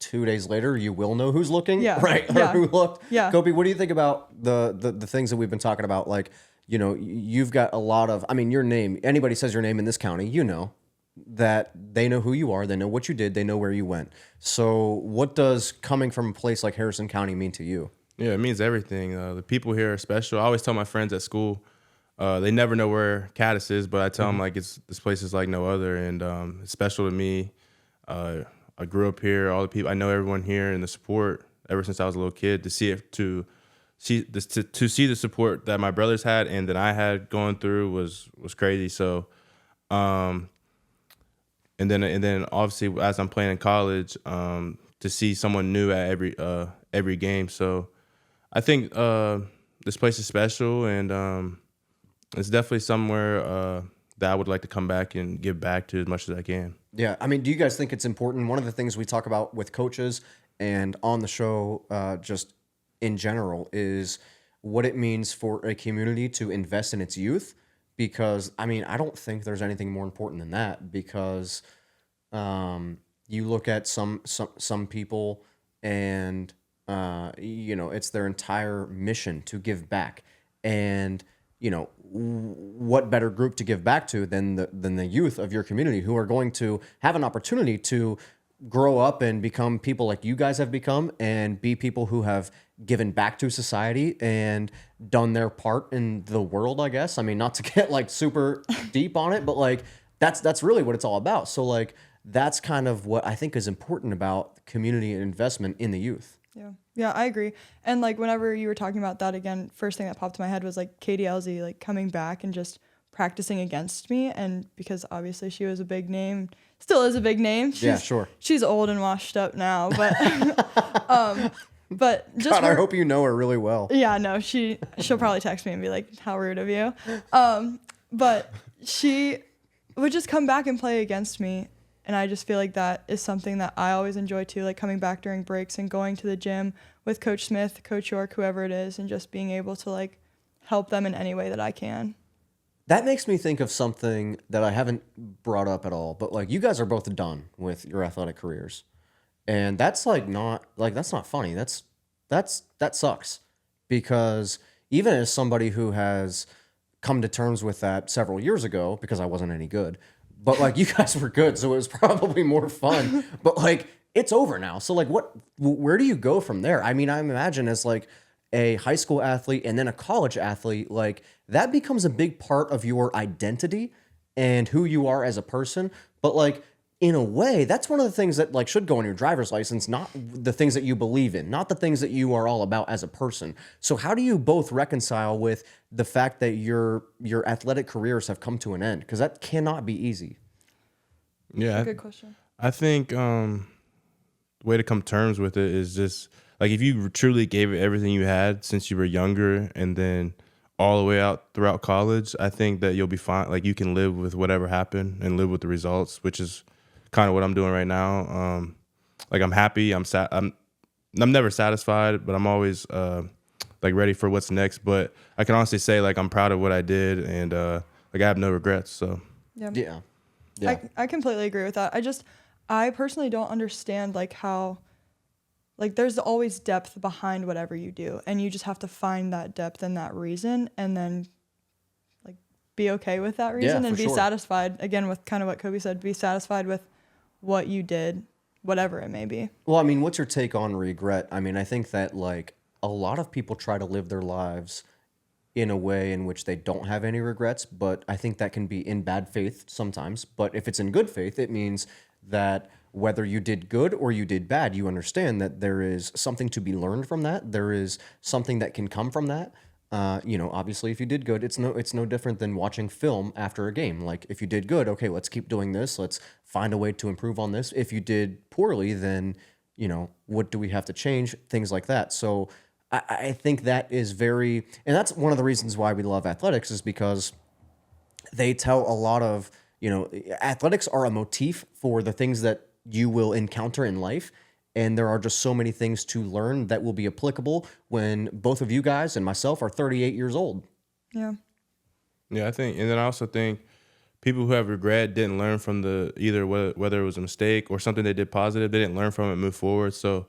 2 days later, you will know who's looking. Yeah. Right. Yeah. Or who looked. Yeah. Kobe, what do you think about the things that we've been talking about? Like, you've got a lot of, your name, anybody says your name in this county, that they know who you are, they know what you did, they know where you went. So what does coming from a place like Harrison County mean to you? Yeah, it means everything. The people here are special. I always tell my friends at school, they never know where Caddis is, but I tell them like this place is like no other, and it's special to me. I grew up here. All the people, I know everyone here, and the support ever since I was a little kid. To see the support that my brothers had and that I had going through was crazy. So, and then obviously as I'm playing in college, to see someone new at every game. So I think this place is special, and it's definitely somewhere that I would like to come back and give back to as much as I can. Yeah. Do you guys think it's important? One of the things we talk about with coaches and on the show, just in general, is what it means for a community to invest in its youth. Because, I don't think there's anything more important than that, because you look at some people and, it's their entire mission to give back. And, what better group to give back to than the youth of your community who are going to have an opportunity to grow up and become people like you guys have become and be people who have given back to society and done their part in the world, I guess. I mean, not to get like super deep on it, but like that's really what it's all about. So like that's kind of what I think is important about community and investment in the youth. Yeah. Yeah, I agree. And like whenever you were talking about that again, first thing that popped to my head was like Katie Elsie like coming back and just practicing against me. And because obviously she was a big name, still is a big name. Yeah, sure. She's old and washed up now, but but just God, I hope you know her really well. Yeah, no, she'll probably text me and be like, "How rude of you." But she would just come back and play against me. And I just feel like that is something that I always enjoy too, like coming back during breaks and going to the gym with Coach Smith, Coach York, whoever it is, and just being able to like help them in any way that I can. That makes me think of something that I haven't brought up at all, but like you guys are both done with your athletic careers. And that's that's not funny. That sucks. Because even as somebody who has come to terms with that several years ago, because I wasn't any good, but like you guys were good, so it was probably more fun. But like it's over now. So like where do you go from there? I mean, I imagine as like a high school athlete and then a college athlete, like that becomes a big part of your identity and who you are as a person. But like in a way, that's one of the things that like should go on your driver's license, not the things that you believe in, not the things that you are all about as a person. So how do you both reconcile with the fact that your athletic careers have come to an end? Because that cannot be easy. Yeah, Good question. I think the way to come to terms with it is just like if you truly gave it everything you had since you were younger and then all the way out throughout college, I think that you'll be fine. Like you can live with whatever happened and live with the results, which is kind of what I'm doing right now. Like I'm happy. I'm never satisfied, but I'm always like ready for what's next. But I can honestly say like I'm proud of what I did and like I have no regrets. So Yeah. Yeah. I completely agree with that. I personally don't understand like how like there's always depth behind whatever you do, and you just have to find that depth and that reason and then like be okay with that reason and be satisfied again with kind of what Kobe said, be satisfied with what you did, whatever it may be. Well, I mean, what's your take on regret? I mean, I think that like a lot of people try to live their lives in a way in which they don't have any regrets, but I think that can be in bad faith sometimes. But if it's in good faith, it means that whether you did good or you did bad, you understand that there is something to be learned from that. There is something that can come from that. Obviously, if you did good, it's no different than watching film after a game. Like if you did good, okay, let's keep doing this. Let's find a way to improve on this. If you did poorly, then what do we have to change? Things like that. So I think that is and that's one of the reasons why we love athletics is because they tell a lot of, athletics are a motif for the things that you will encounter in life. And there are just so many things to learn that will be applicable when both of you guys and myself are 38 years old. Yeah. Yeah, I think, and then I also think people who have regret didn't learn from either whether it was a mistake or something they did positive, they didn't learn from it and move forward. So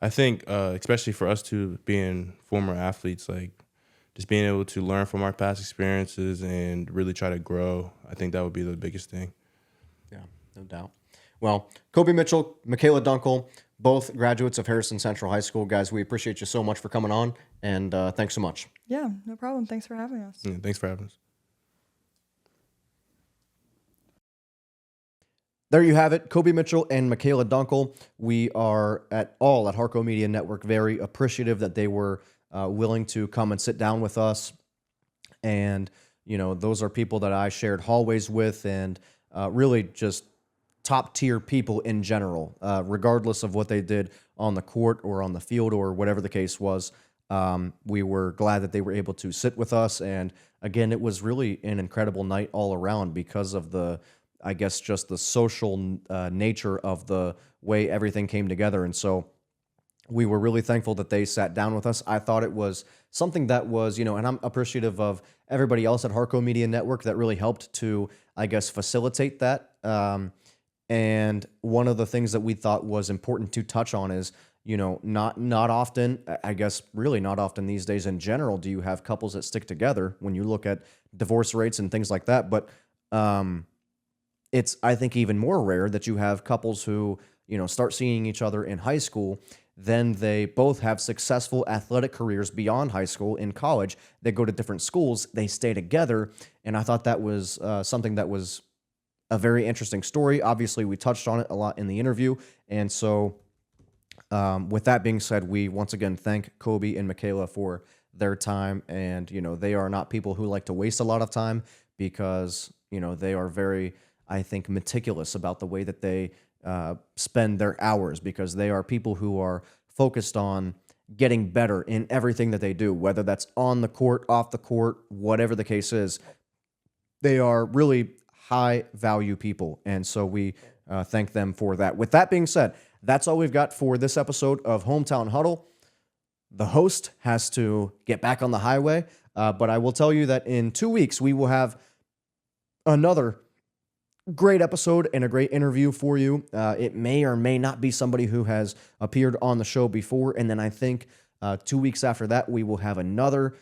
I think, especially for us two being former athletes, like just being able to learn from our past experiences and really try to grow, I think that would be the biggest thing. Yeah, no doubt. Well, Kobe Mitchell, McKayla Dunkle, both graduates of Harrison Central High School. Guys, we appreciate you so much for coming on, and thanks so much. Yeah, no problem. Thanks for having us. Yeah, thanks for having us. There you have it, Kobe Mitchell and McKayla Dunkle. We are at Harco Media Network very appreciative that they were willing to come and sit down with us. And, those are people that I shared hallways with and really just top tier people in general, regardless of what they did on the court or on the field or whatever the case was. We were glad that they were able to sit with us. And again, it was really an incredible night all around because of just the social nature of the way everything came together. And so we were really thankful that they sat down with us. I thought it was something that was, and I'm appreciative of everybody else at Harco Media Network that really helped to, facilitate that. And one of the things that we thought was important to touch on is, not often, I guess really not often these days in general, do you have couples that stick together when you look at divorce rates and things like that. But it's, I think, even more rare that you have couples who, start seeing each other in high school. Then they both have successful athletic careers beyond high school. In college, they go to different schools, they stay together. And I thought that was something that was a very interesting story. Obviously, we touched on it a lot in the interview. And so with that being said, we once again thank Kobe and McKayla for their time. And, they are not people who like to waste a lot of time because, they are very, I think, meticulous about the way that they spend their hours, because they are people who are focused on getting better in everything that they do, whether that's on the court, off the court, whatever the case is. They are really high value people. And so we thank them for that. With that being said, that's all we've got for this episode of Hometown Huddle. The host has to get back on the highway, but I will tell you that in 2 weeks, we will have another great episode and a great interview for you. It may or may not be somebody who has appeared on the show before. And then I think 2 weeks after that, we will have another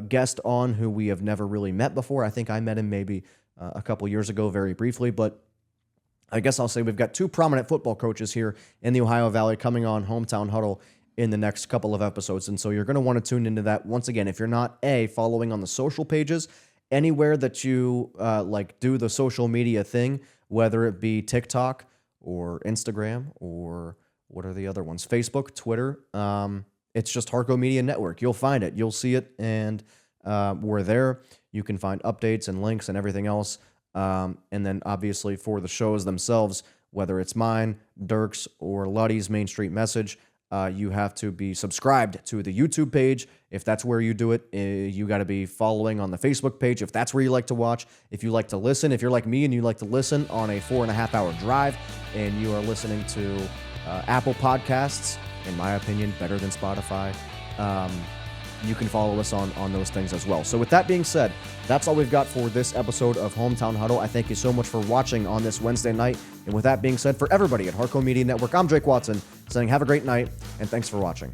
guest on who we have never really met before. I think I met him maybe a couple years ago, very briefly, but I guess I'll say we've got two prominent football coaches here in the Ohio Valley coming on Hometown Huddle in the next couple of episodes. And so you're going to want to tune into that. Once again, if you're not following on the social pages, anywhere that you do the social media thing, whether it be TikTok or Instagram or what are the other ones? Facebook, Twitter. It's just Harco Media Network. You'll find it. You'll see it. And we're there. You can find updates and links and everything else. And then obviously for the shows themselves, whether it's mine, Dirk's, or Luddy's Main Street Message, you have to be subscribed to the YouTube page. If that's where you do it, you got to be following on the Facebook page. If that's where you like to watch, if you like to listen, if you're like me and you like to listen on a 4.5 hour drive and you are listening to Apple Podcasts, in my opinion, better than Spotify, you can follow us on those things as well. So with that being said, that's all we've got for this episode of Hometown Huddle. I thank you so much for watching on this Wednesday night. And with that being said, for everybody at Harco Media Network, I'm Drake Watson saying have a great night and thanks for watching.